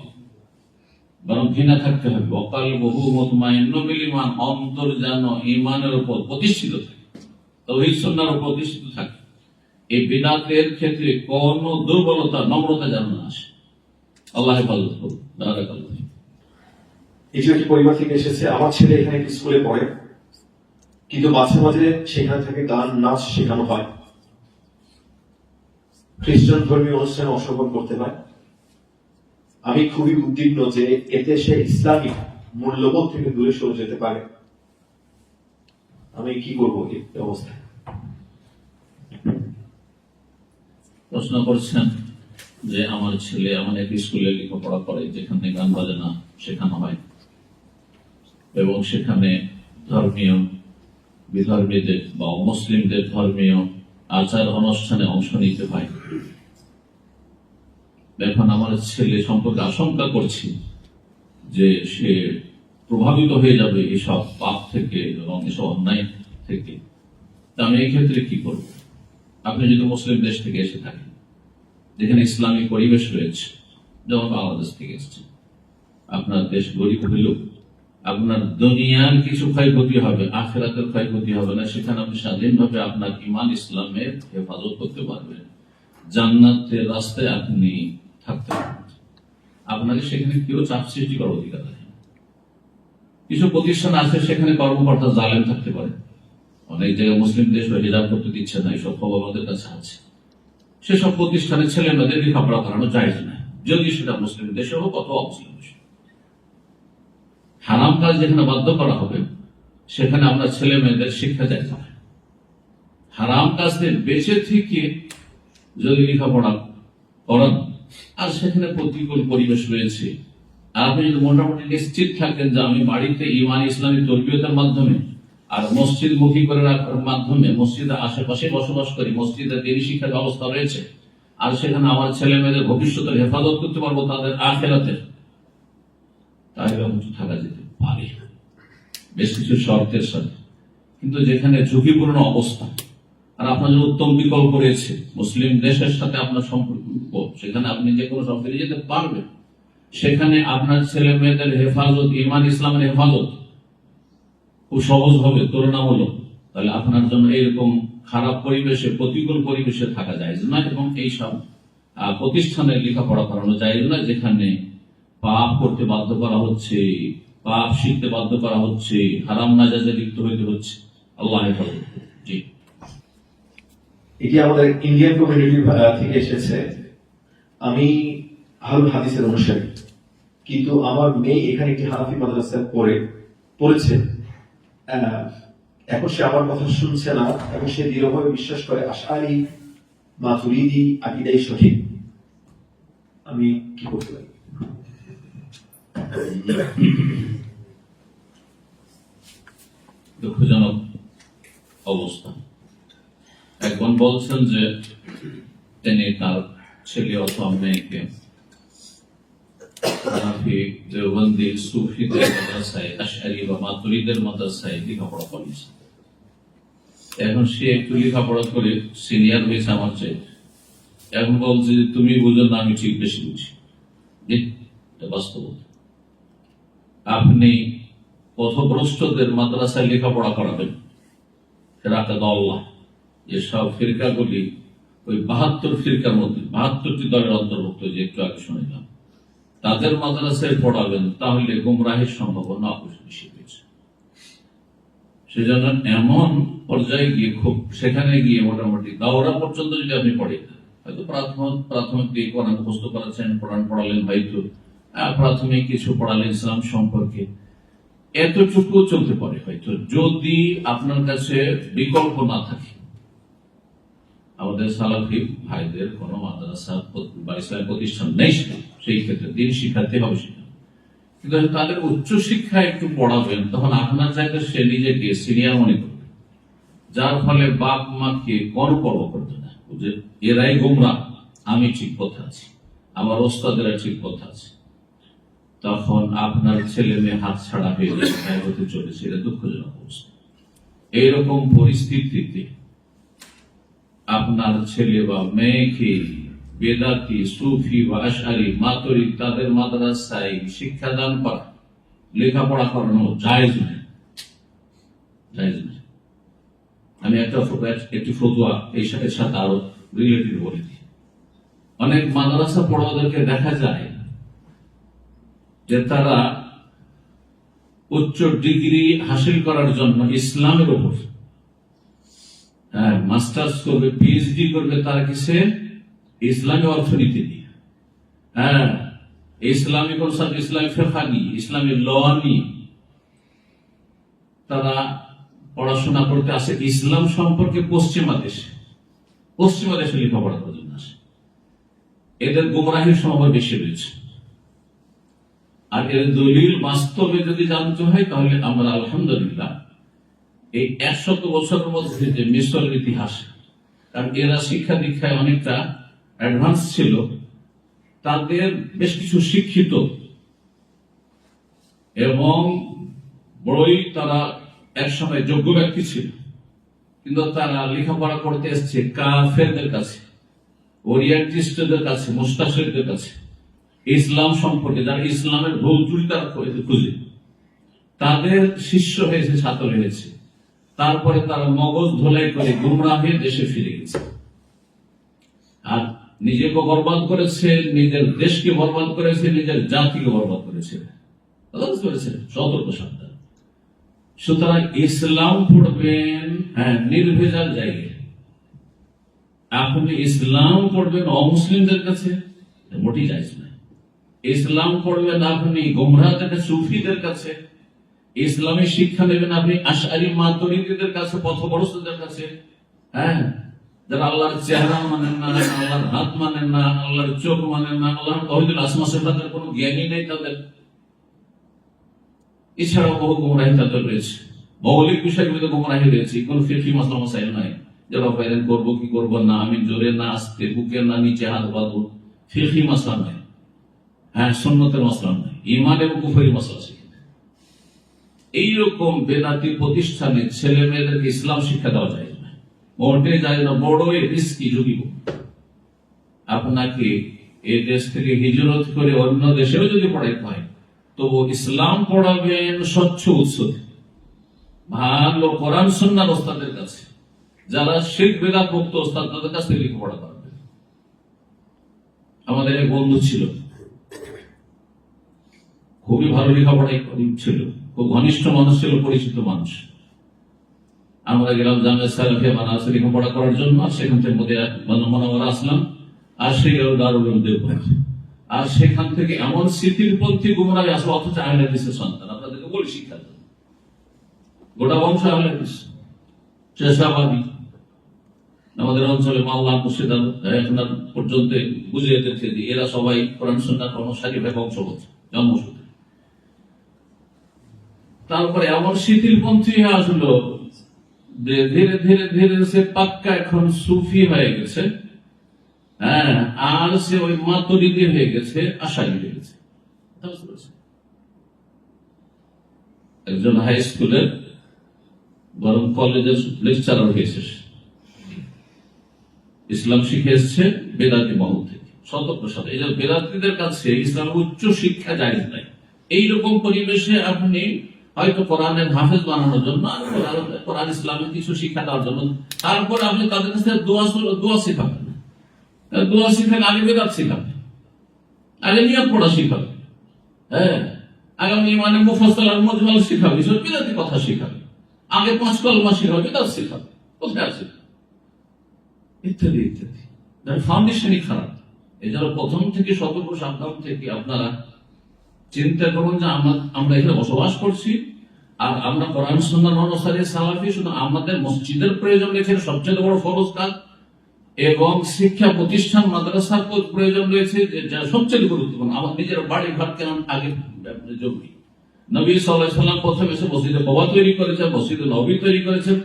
বরং ঘৃণা থাকতে হবে। অকাল বহু মুতমাইন্নুন বিল ঈমান, অন্তর যেন ঈমানের উপর প্রতিষ্ঠিত থাকে, তাওহীদ সুন্নাহর উপর প্রতিষ্ঠিত থাকে। এই বিদআতের ক্ষেত্রে কোন দুর্বলতা, নম্রতা যেন না আসে। আল্লাহ হেফাজত করুন। বারাকাল্লাহ। এই যে একটি পরিবার থেকে এসেছে, আমার ছেলে এখানে একটি স্কুলে পড়ে, কিন্তু মাঝে মাঝে সেখানে থেকে গান নাচ শেখানো হয়, খ্রিস্টান ধর্মীয় অনুষ্ঠানে অংশগ্রহণ করতে হয়। আমি খুবই উদ্বিগ্ন যে এতে সে ইসলামিক মূল্যবোধ থেকে দূরে সরে যেতে পারে। আমি কি করবো এই অবস্থায়? প্রশ্ন করছেন যে আমার ছেলে আমার এক স্কুলে লেখাপড়া করে, যেখানে গান বাজনা শেখানো হয় এবং সেখানে ধর্মীয় বিধর্মীদের বা মুসলিমদের ধর্মীয় আচার অনুষ্ঠানে অংশ নিতে হয়। এখন আমার ছেলে সম্পর্কে আশঙ্কা করছি যে সে প্রভাবিত হয়ে যাবে এসব পাপ থেকে এবং এসব অন্যায় থেকে। আমি এই ক্ষেত্রে কি করব? আপনি যদি মুসলিম দেশ থেকে এসে থাকেন, যেখানে ইসলামিক পরিবেশ রয়েছে, যেমন বাংলাদেশ থেকে এসেছে, আপনার দেশ গরিব হলেও আপনার দুনিয়ার কিছু ক্ষয়ক্ষতি হবে, আখিরাতের ক্ষয়ক্ষতি হবে না। সেখানে আপনি স্বাধীনভাবে আপনার ঈমান ইসলামের হেফাজত করতে পারবেন, জান্নাতের রাস্তায় আপনি থাকতে পারবেন। আপনাকে সেখানে কেউ চাপ সৃষ্টি করার অধিকার নেই। কিছু প্রতিষ্ঠান আছে সেখানে কর্মকর্তা জালেম থাকতে পারে, অনেক জায়গায় মুসলিম দেশ হিজাব করতে দিচ্ছে না, এইসব খবর আমাদের কাছে আছে। সেসব প্রতিষ্ঠানে ছেলে মেয়েদের লেখাপড়া করানো জায়েজ না, যদি সেটা মুসলিম দেশে হোক অথবা অমুসলিম দেশে। হারাম কাজ যেখানে বাধ্য করা হবে সেখানে আমরা ছেলে মেয়েদের শিক্ষা জায়েজ না। হারাম কাজ থেকে বেঁচে থেকে যদি লেখাপড়া করান, আর সেখানে প্রতিকূল পরিবেশ রয়েছে, আর আপনি যদি মোটামুটি নিশ্চিত থাকেন যে আমি বাড়িতে ঈমান ইসলামী তরবিয়তের মাধ্যমে আর মসজিদ মুখী করে রাখার মাধ্যমে মসজিদের আশেপাশে বসবাস করি, মসজিদের দিনী শিক্ষার ব্যবস্থা রয়েছে, আর সেখানে আমার ছেলে মেয়েদের ভবিষ্যতের হেফাজত করতে পারবো, তাদের আখিরাতের, তাহলে হয়তো থাকা যেতে পারে বেশ কিছু শর্তের সাথে। কিন্তু যেখানে ঝুঁকিপূর্ণ অবস্থা আর আপনার জন্য উত্তম বিকল্প রয়েছে, মুসলিম দেশের সাথে আপনার সম্পর্ক, সেখানে আপনি যে কোনো সব ফিরে যেতে পারবেন, সেখানে আপনার ছেলে মেয়েদের হেফাজত, ঈমান ইসলামের হেফাজত খুব সহজ হবে তুলনামূলক। তাহলে আপনার জন্য এরকম খারাপ পরিবেশে, প্রতিকূল পরিবেশে থাকা যায় না, এবং এইসব প্রতিষ্ঠানে লেখাপড়া করানো যায় না যেখানে পাপ করতে বাধ্য করা হচ্ছে, পাপ শিখতে বাধ্য করা হচ্ছে, হারাম নাজাজে লিপ্ত হইতে হচ্ছে। আল্লাহ হেফাজত। জি, এটি আমাদের ইন্ডিয়ান কমিউনিটি থেকে এসেছে। আমি আহলুল হাদিসের অনুসারী, কিন্তু আমার মেয়ে এখানে একটি হানাফি মাদ্রাসায় পড়েছে। এখন সে আমার কথা শুনছে না, এবং সে দৃঢ়ভাবে বিশ্বাস করে আশআরি মাতুরিদি আকীদাই সঠিক। আমি কি করতে পারি? দুঃখজনক অবস্থা। একজন বলছেন যে তিনি তার ছেলে অথবা মেয়েকে হানাফি, দেওবন্দি, সুফিদের মাদ্রাসায়, আশআরি বা মাতুরিদের মাদ্রাসায় লেখাপড়া করেছে। এখন সে একটু লেখাপড়া করে সিনিয়র হয়েছে আমার চেয়ে, এখন বলছে যে তুমি বুঝো না, আমি ঠিক বেশি বুঝি। বাস্তবতা, আপনি পথভ্রষ্টদের মাদ্রাসায় লেখাপড়া করাবেন, সেটা আল্লাহ যেসব ফিরকাগুলি ওই 72 ফিরকার মধ্যে 72টি দলের অন্তর্ভুক্ত, যে একটু আগে শুনলাম, তাদের মাদ্রাসায় পড়াবেন, তাহলে গুমরাহের সম্ভাবনা বেশি রয়েছে। সেজন্য এমন পর্যায়ে গিয়ে, খুব সেখানে গিয়ে মোটামুটি দাওরা পর্যন্ত যদি আপনি পড়েন, হয়তো প্রাথমিক দিয়ে কোরআন মুখস্থ করাচ্ছেন, পড়ালেন, হয়তো প্রাথমিক কিছু পড়ালেন ইসলাম সম্পর্কে, এতটুকু চলতে পারে হয়তো, যদি আপনার কাছে বিকল্প না থাকে। আমাদের সালাফি ভাইদের কোন মাদ্রাসা বা ইসলামী প্রতিষ্ঠান নেই, সেই ক্ষেত্রে দিন শিখাতে হবে সেটা। কিন্তু তাদের উচ্চ শিক্ষা একটু পড়াবেন, তখন আপনার জায়গায় সে নিজেকে সিনিয়র মনে করবে, যার ফলে বাপ মাকে পরব করবে না, যে এরাই গোমরাহ, আমি ঠিক পথে আছি, আমার ওস্তাদেরা ঠিক পথে আছে। তখন আপনার ছেলে মেয়ে হাত ছাড়া হয়ে হতে চলেছে, এটা দুঃখজনক অবস্থা। এইরকম পরিস্থিতিতে আপনার ছেলে বা মেয়েকে বেদাতি, সুফি বা আশআরি, মাতুরিদ তাদের মাদ্রাসায় শিক্ষাদান করা, লেখাপড়া করানো জায়েজ নয়, জায়েজ নয়। আমি একটি ফতোয়া এই সাথে আরো রিলেটেড বলে দিই। অনেক মাদ্রাসা পড়ুয়াদেরকে দেখা যায় যে তারা উচ্চ ডিগ্রি হাসিল করার জন্য ইসলামের উপর মাস্টার্স করবে, পিএইচডি করবে, তারা কিসে? ইসলামী অর্থনীতি নিয়ে, ইসলামী কনসেপ্ট, ইসলামী ফিকহ নিয়ে, ইসলামী ল নিয়ে তারা পড়াশোনা করতে আসে। ইসলাম সম্পর্কে পশ্চিমা দেশে লেখাপড়া করার জন্য আসে। এদের গুমরাহির সম্ভাবনা বেশি রয়েছে। আর এর দলিল বাস্তবে যদি জানতে হয়, তাহলে আমরা আলহামদুলিল্লাহ এই 100 বছরের মধ্যে যে মিশরের ইতিহাস, কারণ এরা শিক্ষা দীক্ষায় অনেকটা অ্যাডভান্স ছিল, তাদের বেশ কিছু শিক্ষিত এবং বড়ই তারা একসময় যোগ্য ব্যক্তি ছিল, কিন্তু তারা লেখাপড়া করতে এসছে কাফেরদের কাছে, ওরিয়েন্টিস্টদের কাছে, মুস্তাশরিকদের কাছে, ইসলাম সম্পর্কে, যারা ইসলামের ভুল ত্রুটি তারা খুঁজে, তাদের শিষ্য হয়েছে, ছাত্র হয়েছে, তারপরে তারা মগজ ধোলাই করে গুমরাহ হয়ে দেশে ফিরে গেছে, আর নিজেকে বরবাদ করেছে, নিজের দেশকে বরবাদ করেছে, নিজের জাতিকে বরবাদ করেছে। সতর্ক সাবধান। সুতরাং ইসলাম পড়বেন নির্ভেজাল জায়গায়। আপনি ইসলাম পড়বেন অমুসলিমদের কাছে, মোটেই জায়েজ না। ইসলাম পড়বেন আপনি গোমরাহদের কাছে, সুফিদের কাছে। ইসলামী শিক্ষা নেবেন আপনি আশআরী মাতুরিদীদের কাছে, পথভ্রষ্টদের কাছে, যারা আল্লাহর চেহারা মানেন না, আল্লাহর হাত মানেন না, আল্লাহর চোখ মানেন না, আল্লাহর তাওহীদুল আসমা সিফাতের কোনো জ্ঞানই নেই তাদের। এছাড়াও বহু গুমরাহি তাদের রয়েছে, মৌলিক বিষয়গুলিতে গুমরাহি রয়েছে, কোন ফিকহি মাসলা মাসাইল নাই। যারা ফাইলেন করবো কি করবো না, আমি জোরে না আস্তে, বুকে না নিচে হাত বাঁধবো, ফিকহি মাসলা নাই, সুন্নতের মাসলা নাই, ঈমান এবং কুফরি মাসলা শিখে। এইরকম বেদাতি প্রতিষ্ঠানে ছেলে মেয়েদেরকে ইসলাম শিক্ষা দেওয়া যায় না, মোটে যায় না, বড়ই রিস্কি ঝুঁকি। আপনাকে এই দেশ থেকে হিজরত করে অন্য দেশেও যদি পড়াইতে হয়, তবু ইসলাম পড়াবেন স্বচ্ছ উৎস থেকে, ভালো কোরআন সুন্নাহর ওস্তাদের কাছে, যারা শিরক বিদআত মুক্ত ওস্তাদ, তাদের কাছ থেকে লেখাপড়া করবেন। আমাদের এক বন্ধু ছিল, খুবই ভালো লেখাপড়াই ছিল, খুব ঘনিষ্ঠ মানুষ ছিল, পরিচিত মানুষ। আমরা গেলাম জামিয়া সালাফিয়া বানারসে লেখাপড়া করার জন্য, আর সেখান থেকে মদিনা মুনাওয়ারা আসলাম, আর সেই দারুল উলুম দেওবন্দ। আর সেখান থেকে এমন স্মৃতিপন্থী গুমরাহি আসলো, অথচ আহলে হাদিসের সন্তান। আপনাদেরকে বলি শিক্ষা দেন, গোটা বংশ আহলে হাদিস, চেষ্টাবাদী। আমাদের অঞ্চলে মাওলা মুর্শিদ এখন পর্যন্ত বুঝিয়ে দিচ্ছে যে এরা সবাই কোরআন সুন্নাহর অনুসারী বংশগত, জন্মসূত্রে। তারপরে এমন শিথিলপন্থী আসলো যে ধীরে ধীরে ধীরে সে পাক্কা এখন সুফি হয়ে গেছে, আর সে ওই মাতুরিদি হয়ে গেছে, আশারি হয়ে গেছে। একজন হাই স্কুলের বরং কলেজের লেকচারার হয়েছে, ইসলাম শিখে এসছে বেদাতি মহল থেকে। সতর্ক সাথে এই যে বেদাতিদের কাছে ইসলামের উচ্চ শিক্ষা জায়েজ নাই। এইরকম পরিবেশে আপনি হয়তো কোরআনের হাফেজ বানানোর জন্য, কোরআন ইসলামের কিছু শিক্ষা দেওয়ার জন্য, তারপর আপনি তাদের কাছে দোয়া শেখাবেন, দোয়া শিখেন, আগে বেদাত শিখাবেন, আগে নিয়াত পড়া শিখাবে, আগামী মানে মুফাসসাল আর মুজমাল শিখাবে, সব বেদাতি কথা শিখাবে, আগে 5 কলমা শিখাবে, বেদাত শিখাবে, কোথায় আছে, ইত্যাদি ইত্যাদি। ফাউন্ডেশনই খারাপ। এই জন্য প্রথম থেকে সতর্ক সাবধান থেকে আপনারা চিন্তা করুন যে আমরা এখানে বসবাস করছি, আর আমরা কোরআন সুন্নাহর অনুসারী সালাফি, শুধু আমাদের মসজিদের প্রয়োজন রয়েছে, সবচেয়ে বড় ফরজ কাজ, এবং শিক্ষা প্রতিষ্ঠান মাদ্রাসার প্রয়োজন রয়েছে, যা সবচেয়ে গুরুত্বপূর্ণ। আমার নিজের বাড়ি ঘর কেমন আগে জরুরি। নবী সাল্লাল্লাহু আলাইহি ওয়াসাল্লাম প্রথমে এসে মসজিদে কুবা তৈরি করেছেন, মসজিদে নবী তৈরি করেছেন,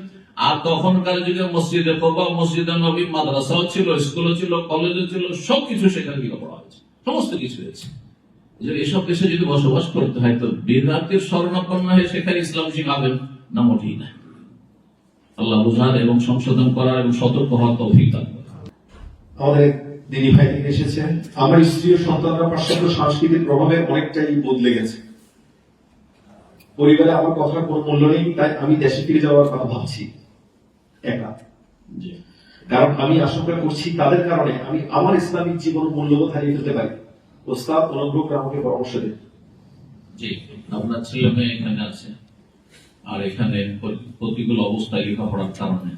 আর তখনকার যুগে মসজিদে কুবা, মসজিদে নবী, মাদ্রাসাও ছিল, স্কুলও ছিল, কলেজও ছিল, সবকিছু সেখানে লেখাপড়া হয়েছে, সমস্ত কিছু হয়েছে। এসব দেশে যদি বসবাস করতে হয়, তো বিদাতের শরণাপন্ন হয়ে সেখানে ইসলাম শিখাবেন না, মোটেই না। আল্লাহ বুঝার এবং সংশোধন করার এবং সতর্ক হওয়ার তৌফিক দান করুন। আমাদের দিনী ভাই থেকে এসেছেন, আমার স্ত্রী ও সন্তানরা পাশ্চাত্য সংস্কৃতির প্রভাবে অনেকটাই বদলে গেছে। পরিবারে আমার কথার কোনো মূল্য নেই, তাই আমি দেশে ফিরে যাওয়ার কথা ভাবছি একা। কারণ আমি আশঙ্কা করছি তাদের কারণে আমি আমার ইসলামিক জীবন মূল্যবোধ হারিয়ে ফেলতে পারি। ওস্তাদ অনুগ্রহ করে আমাকে পরামর্শ দিন। জি, আপনার ছেলে মেয়ে এখানে আছে, আর এখানে প্রতিকূল অবস্থায় লেখাপড়ার কারণে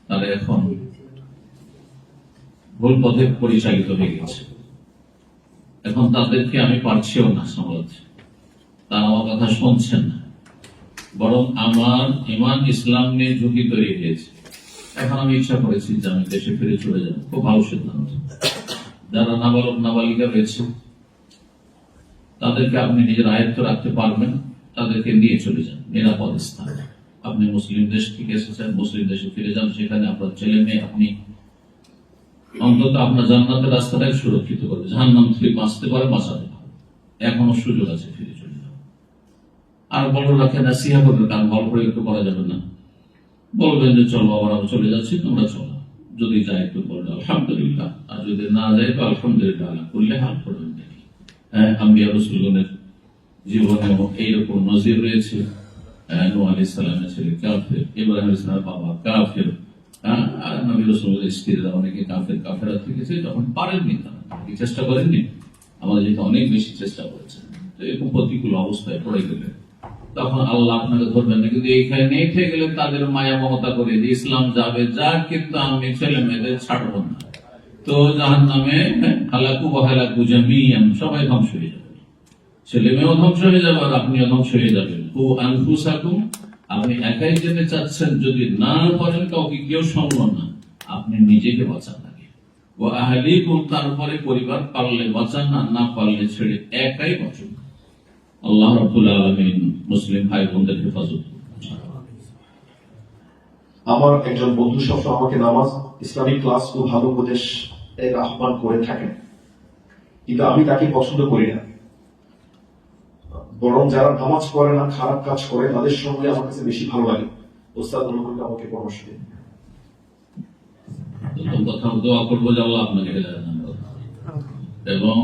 তারা এখন ভুল পথে পরিচালিত হয়ে গেছে। এখন তাদেরকে আমি পারছিও না সামলাতে, তারা আমার কথা শুনছেন না, বরং আমার ঈমান ইসলাম নিয়ে ঝুঁকি তৈরি হয়েছে। এখন আমি ইচ্ছা করেছি যে আমি দেশে ফিরে চলে যাব। খুব ভালো সিদ্ধান্ত। যারা নাবালক নাবালিকা রয়েছে তাদেরকে আপনি নিজের আয়ত্ত রাখতে পারবেন, তাদেরকে নিয়ে চলে যান নিরাপদ স্থানে। আপনি মুসলিম দেশ থেকে এসেছেন, মুসলিম দেশে ফিরে যান, সেখানে আপনার ছেলে মেয়ে আপনি অন্তত আপনার জান্নাতের রাস্তাটাই সুরক্ষিত করবে, জাহান্নাম থেকে বাঁচতে পারে, বাঁচাতে পারে, এখনো সুযোগ আছে, ফিরে চলে যান। আর বড়রাকে নাসিহা করবে, কারণ বল প্রয়োগ তো করা যাবে না, বলবেন যে চলো বাবা আমরা চলে যাচ্ছি, তোমরা চলো, যদি যাই তো বলবে আলহামদুলিল্লাহ, আর যদি না যায় তো আলহামদুলিল্লাহ, করলে হাল করবেন। আম্বিয়া রাসূলগণের জীবনে এইরকম নজির রয়েছে। নূহ আলাইহিস সালামের ছেলে কাফের, ইব্রাহিম আলাইহিস সালামের বাবা কাফের, আর নবী রাসূলের স্ত্রীরা অনেকে কাফেরা থেকেছে, যখন পারেননি তারা চেষ্টা করেননি, আমাদের যেহেতু অনেক বেশি চেষ্টা করেছে, তো এরকম প্রতিকূল অবস্থায় পড়ে গেলে তখন আল্লাহ আপনাকে ধরবেন না। কিন্তু এইখানে নেঠে গেলে তাদের মায়া মমতা করে যে ইসলাম যাবে যা, কিন্তু আমি ছেলে মেয়েদের ছাড়বো না, তো জাহান্নামে হালাকু ওয়াহালাকু জামিআন, সবাই ধ্বংস হয়ে যাবে, ছেলে মেয়েও ধ্বংস হয়ে যাবে আর আপনিও ধ্বংস হয়ে যাবেন। আনফুসাকুম, আপনি একাই যেতে চাচ্ছেন, যদি না করেন কাউকে কেউ শুনলো না, আপনি নিজেকে বাঁচান আগে। ও আহলিকুম, তারপরে পরিবার, পারলে বাঁচান, না পারলে ছেড়ে একাই বাঁচুন। আল্লাহ রাব্বুল আলামিন মুসলিম ভাই বোনদের হেফাজত করুন। আমার একজন বন্ধু সবসময় আমাকে নামাজ, ইসলামিক ক্লাস ও ভালো উপদেশ এর আহ্বান করে থাকেন, কিন্তু আমি তাকে পছন্দ করি না। বরং যারা নামাজ পড়ে না, খারাপ কাজ করে, তাদের সঙ্গে আমার কাছে বেশি ভালো লাগে। ওস্তাদ অনুকূল আমাকে পরামর্শ দিন। প্রথম কথা দোয়া করবো যে আল্লাহ আপনাকে হেদায়েত দান করুন এবং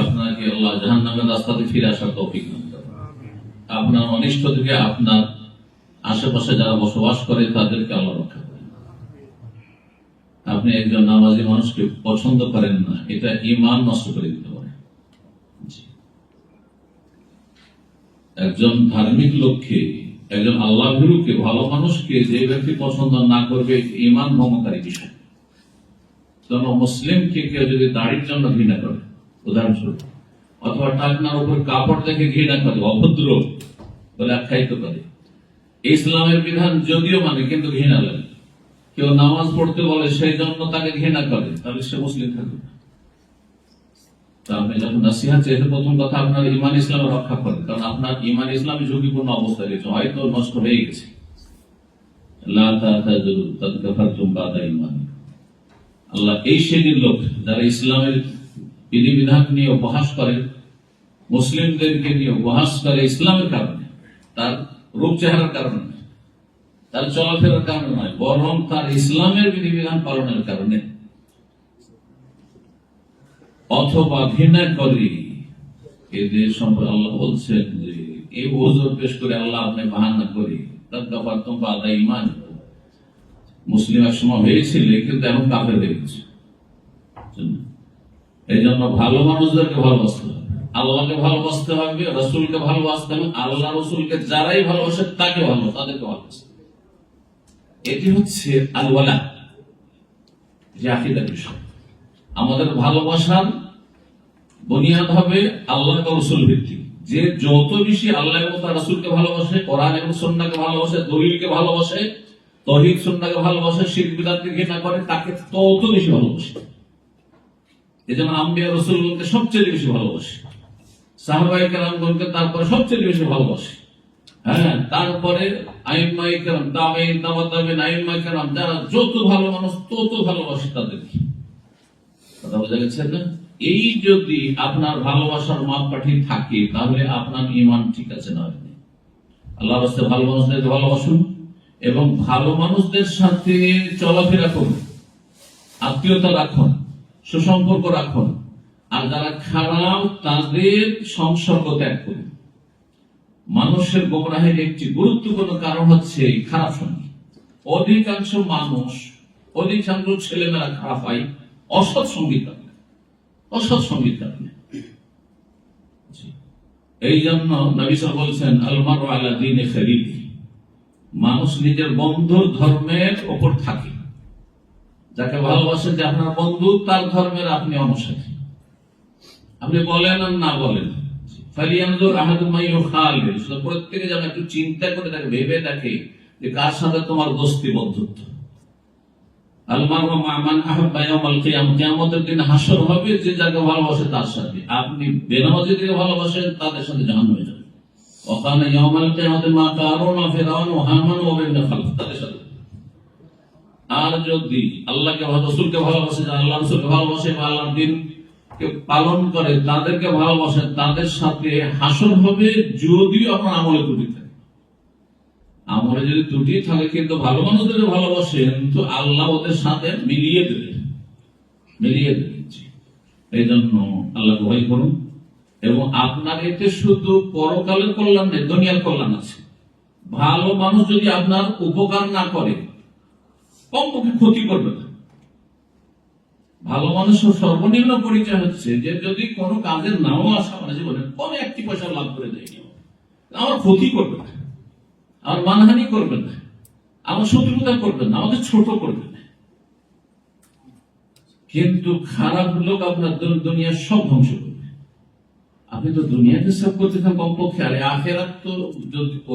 আপনাকে আল্লাহ জাহান্নামের রাস্তাতে ফিরে আসার তৌফিক দান করুন। আপনার অনিষ্ট থেকে আপনার আশেপাশে যারা বসবাস করে তাদেরকে আল্লাহ রক্ষা করেন। আপনি একজন নামাজি মানুষকে পছন্দ করেন না, এটা ঈমান নষ্ট করে দিতে পারে। একজন ধার্মিক লোককে, একজন আল্লাহ ভীরুকে, ভালো মানুষকে যে ব্যক্তি পছন্দ না করবে, ঈমান ভঙ্গকারী বিষয়। কোন মুসলিমকে কেউ যদি দাড়ির জন্য ঘৃণা করে, উদাহরণস্বরূপ, অথবা টাকনার উপর কাপড় দেখে ঘৃণা করে, অভদ্র বলে আখ্যায়িত করে, ইসলামের বিধান যদিও মানে কিন্তু ঘৃণা লাগে, কেউ নামাজ পড়তে বলে সেই জন্য তাকে ঘৃণা করে, তাহলে সে মুসলিম থাকবে না। আপনি যখন নাসিহত চেয়েছেন, প্রথম কথা আপনার ঈমান ইসলাম রক্ষা করেন, কারণ আপনার ঈমান ইসলাম ঝুঁকিপূর্ণ অবস্থায় রয়েছে, হয়তো নষ্ট হয়ে গেছে। লা তাতাযুরু কাদ কাফারতুম বা'দা ঈমানিকুম। আল্লাহ এই শ্রেণীর লোক যারা ইসলামের বিধিবিধান নিয়ে উপহাস করে, মুসলিমদেরকে নিয়ে উপহাস করে, ইসলামের কারণে, তার রূপ চেহারার কারণে, তার চলাফেরার কারণে নয়, বরং তার ইসলামের বিধিবিধান পালনের কারণে, অথবা ঘৃণা করে, এদের সম্পর্কে আল্লাহ বলছেন যে এই ওজোর পেশ করে আল্লাহ আপনি বাহানা করে মুসলিম এক সময় হয়েছিল, কিন্তু এখন কাফের হয়ে গেছে। এই জন্য ভালো মানুষদেরকে ভালোবাসতে হবে, আল্লাহকে ভালোবাসতে হবে, রসুলকে ভালোবাসতে হবে, আল্লাহ রসুলকে যারাই ভালোবাসে তাকে তাদেরকে ভালোবাসতে। এটি হচ্ছে আল ওয়ালা, যে আকীদার বিষয়। আমাদের ভালোবাসার বুনিয়াদ হবে আল্লাহ এবং রাসূল ভিত্তিক। যে যত বেশি আল্লাহ এবং তার রাসূলকে ভালোবাসে, কোরআন এবং সুন্নাহকে ভালোবাসে, দলিলকে ভালোবাসে, তাওহীদ সুন্নাহকে ভালোবাসে, শিরক বিদআতকে ঘৃণা করে, তাকে তত বেশি ভালোবাসে। এজন্য আম্বিয়া রাসূলগণকে সবচেয়ে বেশি ভালোবাসে, সাহাবায়ে কেরামগণকে তারপরে সবচেয়ে বেশি ভালোবাসে। হ্যাঁ, তারপরে আইম্মায়ে কেরাম, তাবেঈন, তাবেঈন, আইম্মায়ে কেরাম, যারা যত ভালো মানুষ তত ভালোবাসে তাদেরকে। কথা বোঝা গেছে না? এই যদি আপনার ভালোবাসার মাপকাঠি থাকে, তাহলে আপনার ঈমান ঠিক আছে না? আল্লাহর রাস্তায় ভালো মানুষদেরকে ভালোবাসুন এবং ভালো মানুষদের সাথে চলাফেরা করুন, আত্মীয়তা রাখুন, সুসম্পর্ক রাখুন, আর যারা খারাপ তাদের সংসর্গ ত্যাগ করুন। মানুষের গোমরাহের একটি গুরুত্বপূর্ণ কারণ হচ্ছে খারাপ সঙ্গী। অধিকাংশ মানুষ, অধিকাংশ ছেলেমেয়েরা খারাপ হয় অসৎ সঙ্গীত কারণে, অসৎ সঙ্গীত কারণে। এই জন্য নবী সাল্লাল্লাহু আলাইহি ওয়াসাল্লাম বলছেন, আল মারউ আলা দীনি খালিলি, মানুষ নিজের বন্ধুর ধর্মের উপর থাকে। যাকে ভালোবাসেন, যে আপনার বন্ধু, তার ধর্মের আপনি অনুসারী। আপনি বলেন আর না বলেন, ফালিয়ানজুর আহাদুকুম মাইয়ুখালিল, প্রত্যেকে যেন একটু চিন্তা করে দেখে, ভেবে দেখে যে কার সাথে তোমার দোস্তি বন্ধুত্ব। আল মারউ মা মান আহাব্বা ইয়াউমাল কিয়ামah, কিয়ামতের দিন হাসর হবে যে যাকে ভালোবাসে তার সাথে। আপনি বেনামাজিদেরকে ভালোবাসেন, তাদের সাথে জাহান্নামে যাবেন। ওয়া কানা ইয়াউমাল কিয়ামাতি মা কারুন ওয়া ফিরআউন ওয়া হামান ওয়া ইবনে খালফ, তাদের সাথে। আর যদি আল্লাহকে রাসূলকে ভালোবাসে, আল্লাহ রাসূলকে ভালোবাসে বা আল্লাহর দ্বীনকে পালন করে, তাদেরকে ভালোবাসে, তাদের সাথে হাসর হবে, যদিও আপনার আমলে ত্রুটি থাকে। আমলে যদি ত্রুটি থাকে কিন্তু ভালো মানুষদের ভালোবাসেন, তো আল্লাহ ওদের সাথে মিলিয়ে দেবেন। এই জন্য আল্লাহকে ভয় করুন এবং আপনার এতে শুধু পরকালের কল্যাণ নেই, দুনিয়ার কল্যাণ আছে। ভালো মানুষ যদি আপনার উপকার না করে, কমপক্ষে ক্ষতি করবে না। ভালো মানুষের সর্বনিম্ন পরিচয় হচ্ছে যে যদি কোনো কাজের নাও আসা মানে জীবনে কোনো একটি পয়সা লাভ করে দেয়নি, আমার ক্ষতি করবে না, আমার মানহানি করবে না, আমার শত্রুতা করবে না, আমাদের ছোট করবে না। কিন্তু খারাপ লোক আপনার দুনিয়ার সব ধ্বংস করবে। আপনি তো দুনিয়াকে সব করতে থাকেন কমপক্ষে, আর আখেরাত তো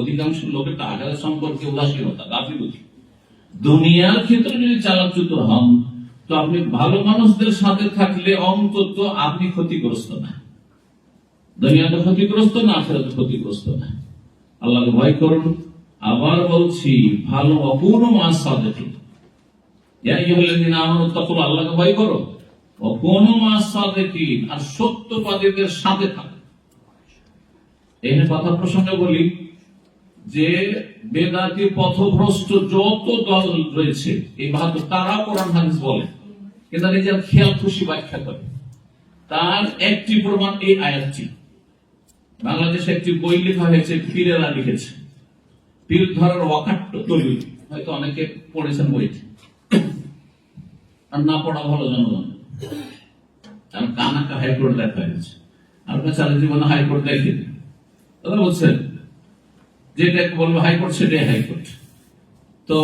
অধিকাংশ লোকের আখেরাত সম্পর্কে উদাসীনতা, গাফিলতি। দুনিয়ার ক্ষেত্রে যদি চালাচ্যুত হন, তো আপনি ভালো মানুষদের সাথে থাকলে অন্তত আপনি ক্ষতিগ্রস্ত না, দুনিয়াতে ক্ষতিগ্রস্ত না, আখেরাতে ক্ষতিগ্রস্ত না। আল্লাহকে ভয় করুন। আবার বলছি, ভালো অপূর্ণ মাস সাদেকি, আল্লাহকে ভয় করো, অপূর্ণ মাস সাদেকি, আর সত্যবাদীদের সাথে থাকো। এই কথা প্রসঙ্গে বলি যে বেদাতি পথভ্রষ্ট যত দল রয়েছে এই বাহাদুর, তারা কোরআন হাদিস বলে কিন্তু নিজের খেয়াল খুশি ব্যাখ্যা করে। তার একটি প্রমাণ এই আয়াতটি। বাংলাদেশে একটি বই লেখা হয়েছে, পীরেরা লিখেছে, পীর ধরার অকাট্য দলিল, হয়তো অনেকে পড়েছেন বইটি, আর না পড়া ভালো জনগণ। কারণ কানাকা হাইকোর্ট দেখা হয়েছে, আপনার সারা জীবনে হাইকোর্ট দেখেন, তারা বলছেন যেটাকে বলবো হাইকোর্ট সেটাই হাইকোর্ট। তো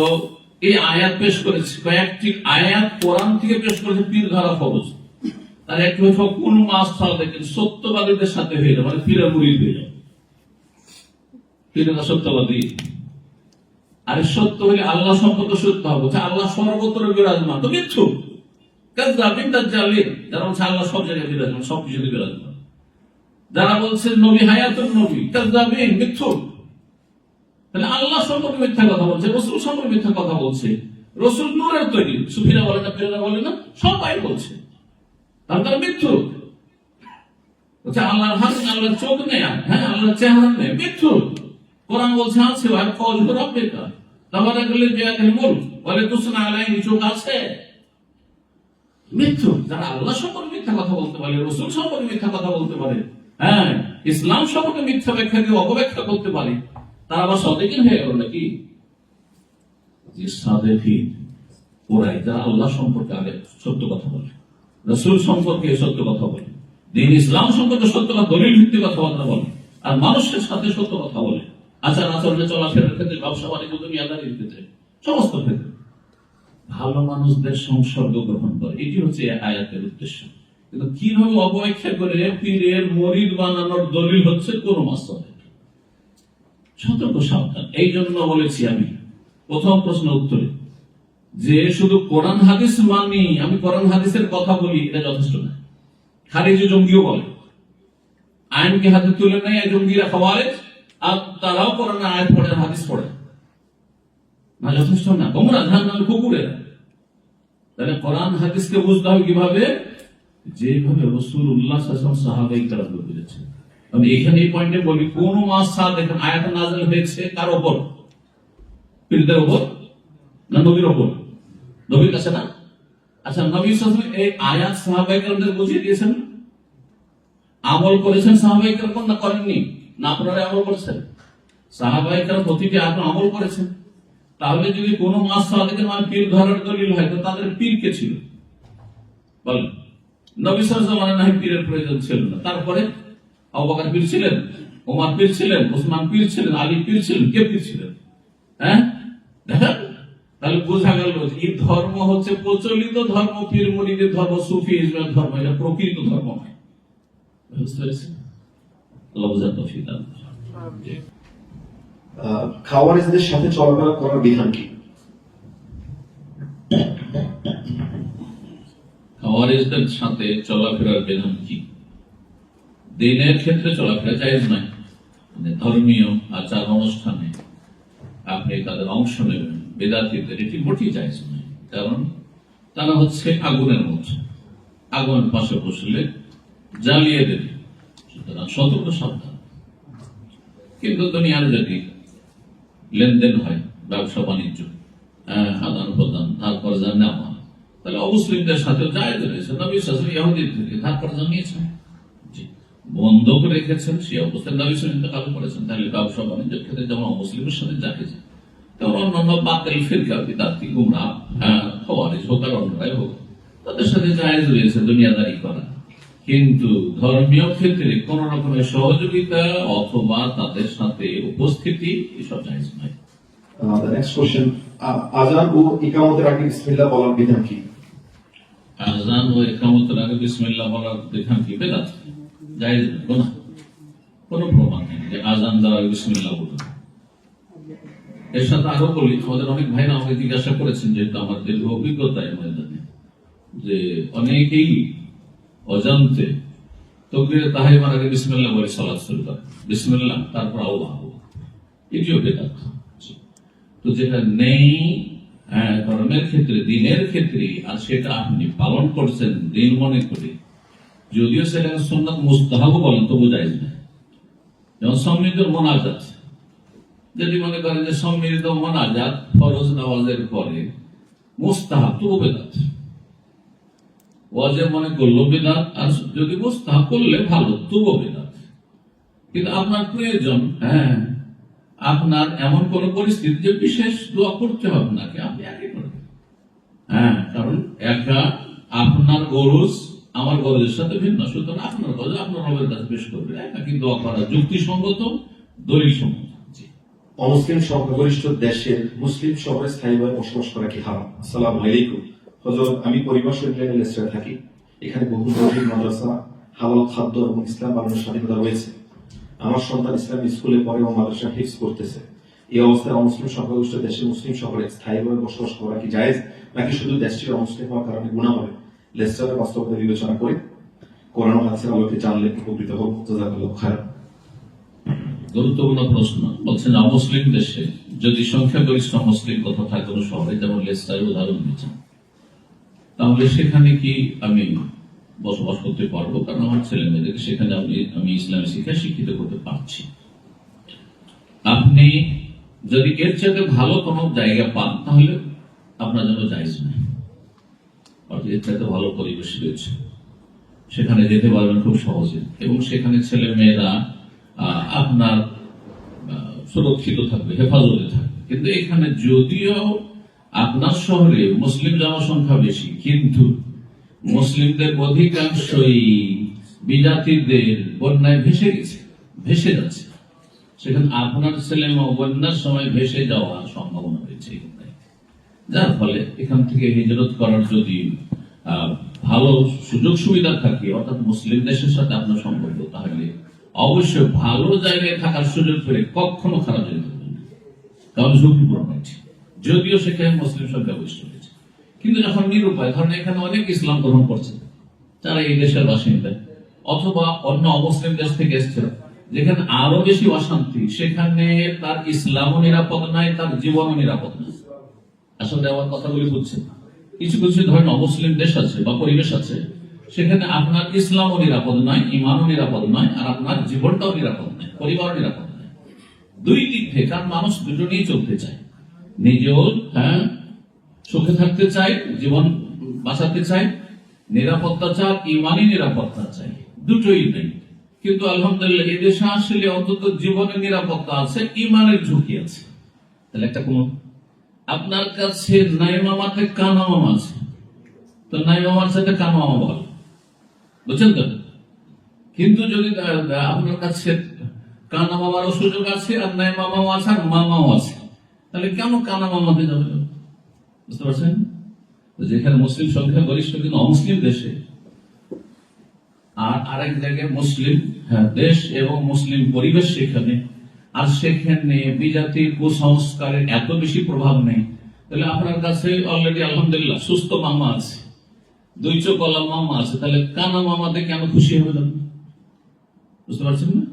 এই আয়াত পেশ করেছে, কয়েকটি আয়াত কোরআন থেকে পেশ করেছে পীর ধরা ফরজ। তার একটি হচ্ছে কোন মাস ছাড়া দেখেন সত্যবাদীদের সাথে হয়ে যাবে, মানে পীরের মুরিদ হয়ে যাবে। পীরেরা সত্যবাদী, আর সত্য হলে আল্লাহ সম্পর্কে সত্য হবে, আল্লাহ সর্বত্র বিরাজমান, তো মিথ্যু যারা বলছে আল্লাহ সব জায়গায় বিরাজমান, সব কিছু বিরাজমান। যারা বলছে নবী হায়াতুন নবী, কাযযাবিন, মিথ্যু। তাহলে আল্লাহ সম্পর্কে মিথ্যা কথা বলছে, রসুল সম্পর্কে মিথ্যা কথা বলছে। রসুল নূরের তৈরি, সুফিরা বলে না, পীরেরা বলে না, সবাই বলছে, তারা মিথ্যু। বলছে আল্লাহর হাত, আল্লাহর চোখ নেই, হ্যাঁ আল্লাহর চেহারা নেই, মিথ্যু। কোরআন বলছে আছে, আর ফৌজ রাব্বিকা তাবারাকাল্লাযী বিয়াদিহিল মুলক ওয়া লা তুসনা আলাইহি, চোখ আছে, মিথ্যু। যারা আল্লাহ সম্পর্কে মিথ্যা কথা বলতে পারে, রসুল সম্পর্কে মিথ্যা কথা বলতে পারে, হ্যাঁ ইসলাম সম্পর্কে মিথ্যা ব্যাখ্যা দিয়ে অপব্যাখ্যা করতে পারে, তারা আবার সাদেকিন হয়ে গেল নাকি? সাদেকিন ওরাই যারা আল্লাহ সম্পর্কে আগে সত্য কথা বলে, রসুল সম্পর্কে সত্য কথা বলে, দিন ইসলাম সম্পর্কে সত্য কথা, দলিল ভিত্তিক কথাবার্তা বলে, আর মানুষের সাথে সত্য কথা বলে, আচার আচরণে, চলাফেরার ক্ষেত্রে, ব্যবসা বাণিজ্য, দুনিয়াদারির ক্ষেত্রে, সমস্ত ক্ষেত্রে ভালো মানুষদের সংসর্গ গ্রহণ করে। এটি হচ্ছে আয়াতের উদ্দেশ্য। কিন্তু কিভাবে অপব্যাখ্যা করে পীরের মুরিদ বানানোর দলিল হচ্ছে কোন মাসলা, সতর্ক সাবধান। এই জন্য বলেছি আমি প্রথম প্রশ্নের উত্তরে যে শুধু কোরআন হাদিস মানি, আমি কোরআন হাদিসের কথা বলি, এটা যথেষ্ট না। খারিজি জঙ্গিও বলে, আইনকে হাতে তুলে নেয় জঙ্গিরা, খাওয়ারেজ, আর তারাও কোরআন আয়াত পড়ে, হাদিস পড়ে না, যথেষ্ট না। তোমরা জাহান্নামের কুকুরেরা। তাহলে কোরআন হাদিসকে বুঝতে হবে কিভাবে? যেভাবে রাসূলুল্লাহ সাল্লাল্লাহু আলাইহি ওয়াসাল্লাম সাহাবায়ে কেরাম বুঝেছেন। আমি এখানে এই পয়েন্টে বলি, কোন মাস ছাড়া দেখেন আয়াত নাযিল হয়েছে কার উপর? পীরদের উপর না নবীর উপর? নবীর কাছে না। আচ্ছা, নবী সাল্লাল্লাহু আলাইহি ওয়াসাল্লাম এই আয়াত সাহাবায়ে কেরামদের বুঝিয়ে দিয়েছেন, আমল করেছেন সাহাবায়ে কেরাম না করেননি? না, আপনারা আমল করেছেন, সাহাবায়ে কেরাম প্রতিটি আয়াত আমল করেছেন। তাহলে যদি কোন মাস ছাড়া দেখেন মানে পীর ধরার দলিল হয়, তো তাদের পীর কে ছিল বলেন? নবী সাল্লাল্লাহু আলাইহি ওয়াসাল্লাম পীরের প্রয়োজন ছিল না। তারপরে আবু বকর পীর ছিলেন, ওমর পীর ছিলেন, ওসমান পীর ছিলেন, আলী পীর ছিলেন, কে পীর ছিলেন? হ্যাঁ দেখেন, তাহলে বোঝা গেল এই ধর্ম হচ্ছে প্রচলিত ধর্ম, পীর মুরিদের ধর্ম, সুফি ইসলামের ধর্ম, এটা প্রকৃত ধর্ম নয়। বুঝতে পেরেছেন? আল্লাহ বুঝার তৌফিক দান করুন। খাওয়ারিজদের সাথে চলাফেরা করার বিধান কি? খাওয়ারিজদের সাথে চলাফেরার বিধান কি? দিনের ক্ষেত্রে চলাফেরা জায়েজ নয়, মানে ধর্মীয় আচার অনুষ্ঠানে আপনি তাদের অংশ নেবেন, বেদাতীদের, এটি মোটেই জায়েজ নয়। কারণ তারা হচ্ছে আগুনের মতো, আগুনের পাশে বসলে জ্বালিয়ে দেবে, সুতরাং সতর্ক সাবধান। কিন্তু দুনিয়ার যদি লেনদেন হয়, ব্যবসা বাণিজ্য, আদান প্রদান, ধার কর্জা নেওয়া, তাহলে অমুসলিমদের সাথে জায়েজ রয়েছে। নবী সাল্লাল্লাহু আলাইহি ওয়াসাল্লাম ইহুদিদের থেকে ধার কর্জা নিয়েছেন, বন্ধ করে রেখেছেন, সে অবস্থায় নবী সাল্লাল্লাহু আলাইহি ওয়াসাল্লাম ইন্তেকাল করেছেন, তাহলে ব্যবসা বাণিজ্যের ক্ষেত্রে যেমন মুসলিমের সাথে জায়েজ, তেমন অন্যান্য বাতিল ফিরকা বিদআতি গুমরাহ খাওয়ারিজ হোক আর অন্যরাই হোক, তাদের সাথে জায়েজ রয়েছে দুনিয়াদারি করা। কিন্তু ধর্মীয় ক্ষেত্রে কোন রকমের সহযোগিতা অথবা তাদের সাথে উপস্থিতি এসব জায়েজ নয়। The next question, আযান ও ইকামতের আগে বিসমিল্লাহ বলার বিধান কি? আযান ও ইকামতের আগে বিসমিল্লাহ বলার বিধান কি? বেদাত, জায়েজ নয়, গুনাহ। কোনো প্রমাণ নেই যে আযান দেওয়ার আগে বিসমিল্লাহ বলুন। এর সাথে আরো বলি, আমাদের অনেক ভাইরা আমাকে জিজ্ঞাসা করেছেন, যেহেতু আমার দীর্ঘ অভিজ্ঞতা এর ময়দানে, যে অনেকেই অজান্তে তাকবীরে তাহরিমার আগে বিসমিল্লাহ বলে সালাত শুরু করে, বিসমিল্লাহ তারপর আল্লাহ, এটিও বেদাত। তো যেটা নেই ধর্মের ক্ষেত্রে, দিনের ক্ষেত্রে, আর সেটা আপনি পালন করছেন দিন মনে করে, যদিও সেটাকে সুন্নাত মুস্তাহাব বলেন তবু জায়েজ না। যেমন সম্মিলিত মোনাজাত, যদি মনে করেন যে সম্মিলিত মোনাজাত ফরজ নামাজের পরে মুস্তাহাব, তবু বেদাত। ওয়াজিব মনে করলো বেদাত, আর যদি মুস্তাহাব করলে ভালো, তবু বেদাত। কিন্তু আপনার প্রয়োজন, আপনার এমন কোন পরিস্থিতি যে বিশেষ দোয়া করতে হবে নাকি, আপনি একই করবেন। কারণ একা আপনার গরজ আমার গরজের সাথে ভিন্ন, সুতরাং আপনার গরজ আপনার রবের কাছে পেশ করবে, একাকি দোয়া করা যুক্তিসঙ্গত, দলিল সম্মত। অমুসলিম সংখ্যাগরিষ্ঠ দেশের মুসলিম শহরে স্থায়ীভাবে বসবাস করা কি হারাম? আসসালামু আলাইকুম হযরত, আমি পরিবার ইংল্যান্ডে লেস্টারে থাকি। এখানে বহু মসজিদ, মাদ্রাসা, হালাল খাদ্য এবং ইসলাম পালনের স্বাধীনতা রয়েছে। আমার সন্তান ইসলামী স্কুলে পড়ে এবং মাদ্রাসা হিফজ করতেছে। এই অবস্থায় অমুসলিম সংখ্যাগরিষ্ঠ দেশে মুসলিম শহরে স্থায়ীভাবে বসবাস করা কি জায়েজ, নাকি শুধু দেশটির অমুসলিম হওয়ার কারণে গুনাহ হবে? লেস্টারের বাস্তবতা বিবেচনা করে কোরআন ও হাদিসের আলোকে জানলে উপকৃত হব। জাযাকাল্লাহু খায়রান। গুরুত্বপূর্ণ প্রশ্ন। বলছেন অমুসলিম দেশে যদি সংখ্যাগরিষ্ঠ মুসলিম কোথাও থাকে কোনো শহরে, যেমন লেস্টারের উদাহরণ দিচ্ছেন, তাহলে সেখানে কি আমি বসবাস করতে পারবো? কারণ আমার ছেলে মেয়েদেরকে সেখানে আমি ইসলামী শিক্ষা শিক্ষিত করতে পারছি। আপনি যদি এর চাইতে ভালো কোনো জায়গা পান, তাহলে আপনার জন্য জায়েজ নেই। এর চাইতে ভালো পরিবেশ রয়েছে, সেখানে যেতে পারবেন খুব সহজে, এবং সেখানে ছেলে মেয়েরা আপনার সুরক্ষিত থাকবে, হেফাজতে থাকবে। কিন্তু এখানে যদিও আপনার শহরে মুসলিম জনসংখ্যা বেশি, কিন্তু মুসলিমদের অধিকাংশই বিজাতিদের বন্যায় ভেসে যাচ্ছে, সেখানে আপনার ছেলে বন্যার সময় ভেসে যাওয়ার সম্ভাবনা রয়েছে। যার ফলে এখান থেকে হিজরত করার যদি ভালো সুযোগ সুবিধা থাকে, অর্থাৎ মুসলিম দেশের সাথে আপনার সম্পর্ক, তাহলে অবশ্যই ভালো জায়গায় থাকার সুযোগ পেলে কখনো খারাপ জায়গায় থাকবেন না, কারণ ঝুঁকিপূর্ণ হচ্ছে। যদিও সেখানে মুসলিম সংখ্যা বেশি হয়েছে, কিন্তু যখন নিরুপায়, ধরেন এখানে অনেক ইসলাম গ্রহণ করছে যারা এই দেশের বাসিন্দা, অথবা অন্য অমুসলিম দেশ থেকে এসছে, যেখানে আরো বেশি অশান্তি, সেখানে তার ইসলামও নিরাপদ নয়, তার জীবনও নিরাপদ নয়। আসলে আমার কথাগুলি বুঝছেন? কিছু কিছু ধরেন অমুসলিম দেশ আছে বা পরিবেশ আছে, সেখানে আপনার ইসলামও নিরাপদ নয়, ইমানও নিরাপদ নয়, আর আপনার জীবনটাও নিরাপদ নয়, পরিবারও নিরাপদ নয়। দুই দিক থেকে, কারণ মানুষ দুটো নিয়ে চলতে চায়, নিজেও সুখে থাকতে চায়, জীবন বাঁচাতে চায়, নিরাপত্তা চায়, ইমানই নিরাপত্তা চায়, দুটোই নেই। কিন্তু আলহামদুলিল্লাহ এই দেশে আসলে অন্তত জীবনের নিরাপত্তা আছে, ইমানের ঝুঁকি আছে। তাহলে একটা কোন আপনার কাছে নাই মামাতে কানা মামা আছে, তো নাই মামার সাথে কানা মামা বল, বুঝছেন তো? কিন্তু যদি আপনার কাছে কানা মামারও সুযোগ আছে, আর নাই মামাও আছে, আর মামাও আছে, তাহলে কেন কানা মামাতে যাবে? বুঝতে পারছেন? যেখানে মুসলিম সংখ্যা গরিষ্ঠ কিন্তু অমুসলিম দেশে, আর আরেক জায়গায় মুসলিম দেশ এবং মুসলিম পরিবেশ সেখানে, আর সেখানে বিজাতি কুসংস্কারের এত বেশি প্রভাব নেই, তাহলে আপনার কাছে অলরেডি আলহামদুলিল্লাহ সুস্থ মামা আছে, দুই চোখওয়ালা মামা আছে, তাহলে কানা মামাতে কেন খুশি হবে না? বুঝতে পারছেন না?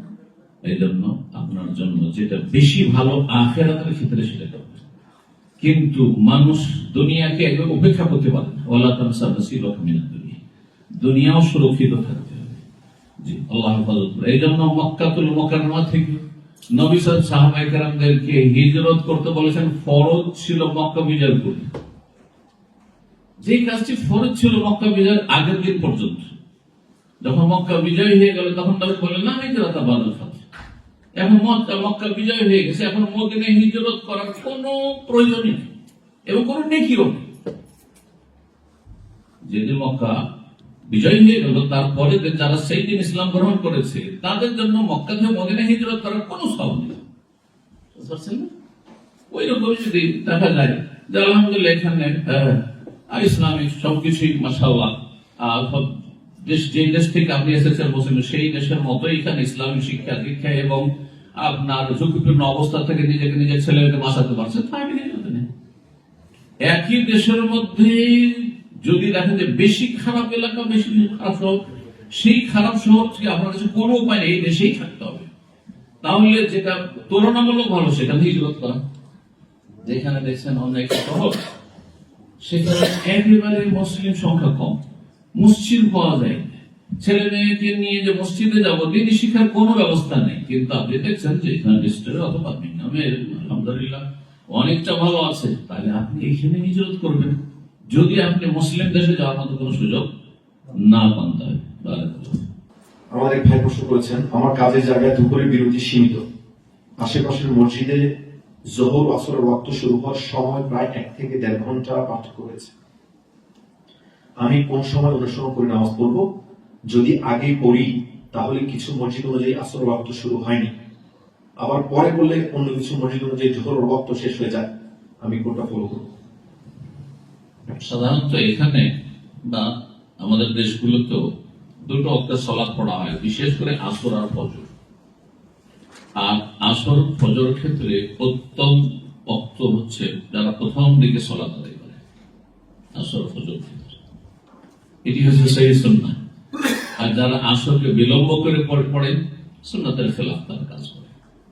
এই জন্য আপনার জন্য যেটা বেশি ভালো আখিরাতের ক্ষেত্রে সেটা করবে। কিন্তু মানুষ দুনিয়াকে একবার উপেক্ষা করতে পারে না। ওয়ালা তানসা নাসিবাকা মিনাদ দুনিয়া, দুনিয়াও সুরক্ষিত থাকতে হবে। জি, আল্লাহ হেফাজত করে। এই জন্য মক্কাতুল মুকাররমা থেকে নবী সাহাবায়ে কেরামদেরকে হিজরত করতে বলেছেন, ফরজ ছিল মক্কা বিজয়ের পূর্বে। যে কাজটি ফরজ ছিল মক্কা বিজয়ের আগের দিন পর্যন্ত, যখন মক্কা বিজয় হয়ে গেল তখন তাদের বললেন না হিজরত বাদল ফাতহ। এখন মক্কা বিজয় হয়ে গেছে, এখন মদিনায় হিজরত করার কোনো প্রয়োজনই নেই এবং কোনো নেকিও নেই। যেদিন মক্কা বিজয় হয়ে গেল তারপরে যারা সেই দিন ইসলাম গ্রহণ করেছে তাদের জন্য মক্কা থেকে মদিনায় হিজরত করার কোনো সব নেই। ওই রকম যদি দেখা যায় যে আলহামদুলিল্লাহ এখানে ইসলামিক সবকিছুই মাশাআল্লাহ যে দেশ থেকে আপনি এসেছেন মুসলিম সেই দেশের মতোই এখানে ইসলামিক শিক্ষা দীক্ষা এবং আপনার ঝুঁকিপূর্ণ অবস্থা থেকে নিজেকে নিজের ছেলেকে বাঁচাতে পারছে তা একই দেশের মধ্যে যদি দেখেন যে বেশি খারাপ এলাকা, বেশি খারাপ শহর, সেই খারাপ শহর থেকে আপনার কাছে কোনো উপায় নেই, এই দেশেই থাকতে হবে। তাহলে যেটা তুলনামূলক ভালো সেখানে হিজরত করা। যেখানে দেখছেন অনেক শহর সেখানে একেবারে মুসলিম সংখ্যা কম, মসজিদ পাওয়া যায়, ছেলে মেয়েকে নিয়ে যে মসজিদে যাবো দিনই শিক্ষার কোনো ব্যবস্থা নেই। কিন্তু আপনি দেখছেন যে এখানে ডিস্ট্রিক্টে অথবা মিনামে আলহামদুলিল্লাহ অনেকটা ভালো আছে, তাহলে আপনি এখানে হিজরত করবেন যদি আপনি মুসলিম দেশে যাওয়ার মতো কোনো সুযোগ না পান। আমাদের ভাই প্রশ্ন করেছেন, আমার কাজের জায়গায় দুপুরের বিরতি সীমিত, আশেপাশের মসজিদে জোহর আসরের ওয়াক্ত শুরু হওয়ার সময় প্রায় 1 থেকে 1.5 ঘন্টা পার্থক্য রয়েছে। আমি কোন সময় অনুসরণ করে নামাজ পড়বো? যদি আগে পড়ি তাহলে কিছু মসজিদ অনুযায়ী আসরের ওয়াক্ত শুরু হয়নি, আবার পরে পড়লে অন্য কিছু মসজিদ অনুযায়ী জোহরের ওয়াক্ত শেষ হয়ে যায়, আমি কোনটা ফলো করবো? সাধারণত এখানে বা আমাদের দেশগুলোতেও দুটো ওয়াক্তে সালাত পড়া হয়, বিশেষ করে আসর আর ফজর। আর আসর ফজর ক্ষেত্রে উত্তম ওয়াক্ত হচ্ছে যারা প্রথম দিকে সালাত আদায় করে, আসর ফজর ক্ষেত্রে এটি হচ্ছে সেই সুন্নাহ। আর যারা আসরকে বিলম্ব করে পড়ে সুন্নাতের খেলাফ তার কাজ করে।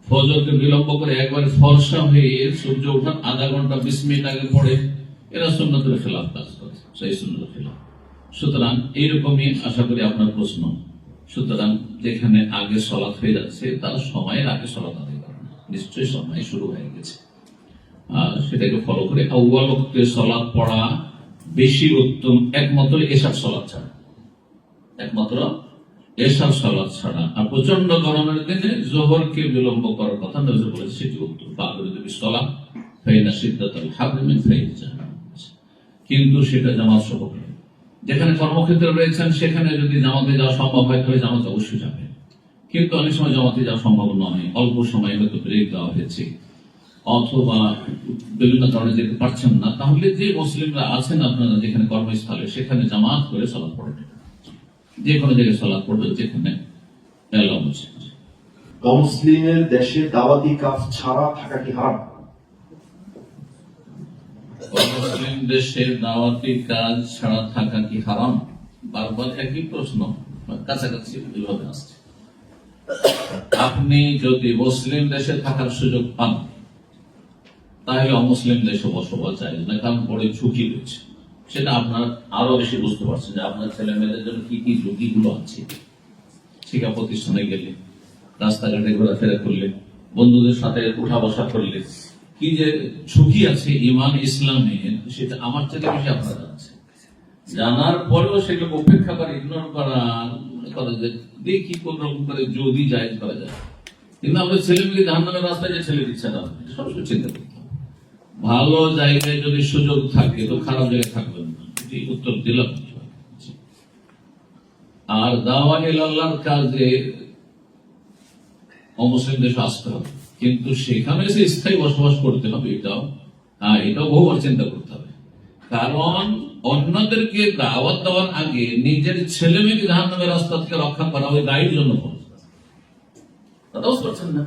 ফজরকে বিলম্ব করে একবারে ফর্সা হয়ে সূর্য ওঠার আধা ঘন্টা 20 মিনিট আগে পড়ে, এরা সুন্নাতের খেলাফ কাজ করে, সেই সুন্নাতের খেলাফ। সুতরাং এইরকমই আশা করি আপনার প্রশ্ন। সুতরাং যেখানে আগে সালাত হয়ে যাচ্ছে তার সময়ের আগে সালাত আদায় করে না, নিশ্চয়ই সময় শুরু হয়ে গেছে, সেটাকে ফলো করে আউয়াল ওয়াক্তে সালাত পড়া বেশি উত্তম, একমাত্র এশার সালাত ছাড়া, একমাত্র এশার সালাত ছাড়া। আর প্রচন্ড গরমের দিনে জোহরকে বিলম্ব করার কথা নজর বলেছে, সেটি উত্তম। সালাত ফাইনা শিদ্দাতুল হাররি মিন ফাইজ জাহান্নাম, কিন্তু সেটা জামাত সহ। যেখানে কর্মক্ষেত্রে রয়েছেন সেখানে যদি জামাতে যাওয়া সম্ভব হয় তাহলে জামাতে অবশ্যই যাবে, কিন্তু অনেক সময় জামাতে যাওয়া সম্ভব নয়, অল্প সময় হয়তো ব্রেক দেওয়া হয়েছে অথবা বিভিন্ন কারণে যেতে পারছেন না, তাহলে যে মুসলিমরা আছেন আপনারা যেখানে কর্মস্থলে সেখানে জামাত করে সালাত পড়বেন, যে কোনো জায়গায় সালাত পড়বেন যেখানে এলাও আছে। অমুসলিমের দেশে দাওয়াতি কাজ ছাড়া থাকা কি হারাম? মুসলিম দেশের দাওয়াতি কাজ ছাড়া থাকা কি হারাম? বারবার একই প্রশ্ন, কাছাকাছি এভাবে আসছে। আপনি যদি মুসলিম দেশে থাকার সুযোগ পান তাহলে অমুসলিম দেশে বসবাস যায় না, কারণ বড় ঝুঁকি রয়েছে। সেটা আপনার আরো বেশি বুঝতে পারছেন যে আপনার ছেলে মেয়েদের জন্য কি কি ঝুঁকিগুলো আছে। শিক্ষা প্রতিষ্ঠানে গেলে, রাস্তাঘাটে ঘোরাফেরা করলে, বন্ধুদের সাথে উঠা বসা করলে কি যে ঝুঁকি আছে ইমান ইসলামে, সেটা আমার থেকে বেশি আপনার আছে। জানার পরেও সেটাকে উপেক্ষা করে, ইগনোর করা যায়, দেখি কোন রকম করে যদি জায়েজ করা যায়। কিন্তু আমাদের ছেলে মেয়েকে জাহান্নামের রাস্তায় যে ছেলে দিচ্ছে না, সবসময় চিন্তা করতে হবে। ভালো জায়গায় যদি সুযোগ থাকে তো খারাপ জায়গায় থাকবেন না, এটি উত্তর দিলাম। আর দাওয়া ইলাল্লাহর কাজে অমুসলিম দেশে আসতে হবে, কিন্তু সেখানে এসে স্থায়ী বসবাস করতে হবে, এটাও বহুবার চিন্তা করতে হবে। কারণ অন্যদেরকে দাওয়াত দেওয়ার আগে নিজের ছেলে মেয়েকে জাহান্নামের রাস্তা থেকে রক্ষা করা ওই দায়ীর জন্য বুঝতে পারছেন না?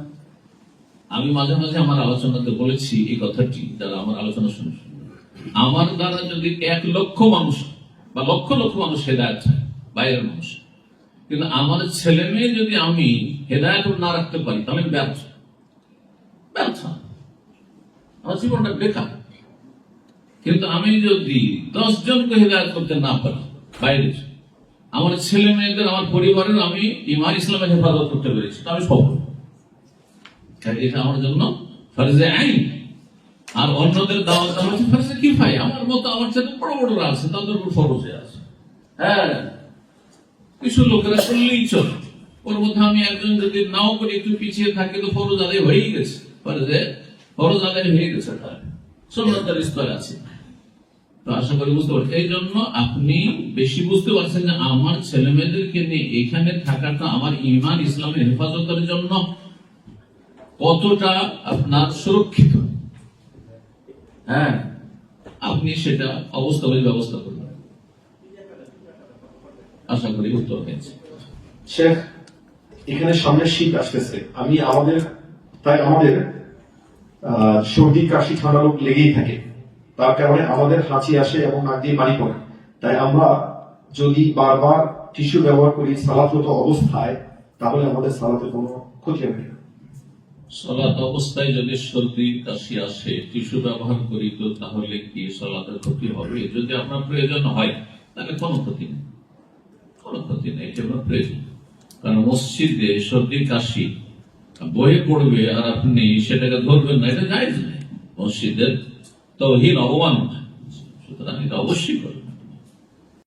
আমি মাঝে মাঝে আমার আলোচনাতে বলেছি এই কথাটি, যারা আমার আলোচনা শুনেছেন, আমার দ্বারা যদি 1 লক্ষ মানুষ বা লক্ষ লক্ষ মানুষ হেদায়েত হয়, বাইরের মানুষ, কিন্তু আমার ছেলে মেয়ে যদি আমি হেদায়েত না রাখতে পারি তাহলে ব্যর্থ, আমার জীবনটা বেকার। কিন্তু আমি যদি 10 জনকে হেদায়েত করতে না পারি বাইরে, আমার ছেলে মেয়েদের, আমার পরিবারের আমি ঈমান ইসলামের হেফাজত করতে পেরেছি, তো আমি সফল। এটা আমার জন্য ফরজে আইন। আর অন্যদের দাওয়াত দেওয়া হচ্ছে ফরজে কিফায়া। আমার মতো আমার সাথে বড় বড়রা আছে, তাদের উপর ফরজে আছে। হ্যাঁ, কিছু লোকেরা করলেই চলে, ওর মধ্যে আমি একজন যদি নাও করে একটু পিছিয়ে থাকে তো ফরজ আদায় হয়েই গেছে, ফরজ আদায় হয়ে গেছে, তার সুন্নতের স্তরে আছে। তো আশা করি বুঝতে পারছি। এই জন্য আপনি বেশি বুঝতে পারছেন যে আমার ছেলে মেয়েদেরকে নিয়ে এখানে থাকাটা আমার ইমান ইসলামের হেফাজতের জন্য কতটা আপনার সুরক্ষিত। হ্যাঁ, আপনি সেটা অবস্থা ব্যবস্থা করবেন। আশা করি উত্তর হয়েছে। শেখ, এখানে সামনে শীত আসতেছে, আমাদের সর্দি কাশি ঠান্ডা রোগ লেগেই থাকে, তার কারণে আমাদের হাঁচি আসে এবং নাক দিয়ে পানি পড়ে। তাই আমরা যদি বারবার টিস্যু ব্যবহার করি সালাতরত অবস্থায়, তাহলে আমাদের সালাতে কোনো ক্ষতি হবে না। সালাত অবস্থায় যদি সর্দি কাশি আসে টিস্যু ব্যবহার করি তো তাহলে কি সালাতের ক্ষতি হবে? যদি আপনার প্রয়োজন হয় তাহলে কোনো ক্ষতি নেই, কোনো ক্ষতি নেই, এটা আপনার প্রয়োজন। কারণ মসজিদে সর্দি কাশি বয়ে পড়বে আর আপনি সেটাকে ধরবেন না, এটা জায়েজ নেই, মসজিদের তাওহীন অবমাননা। সুতরাং এটা অবশ্যই করবেন।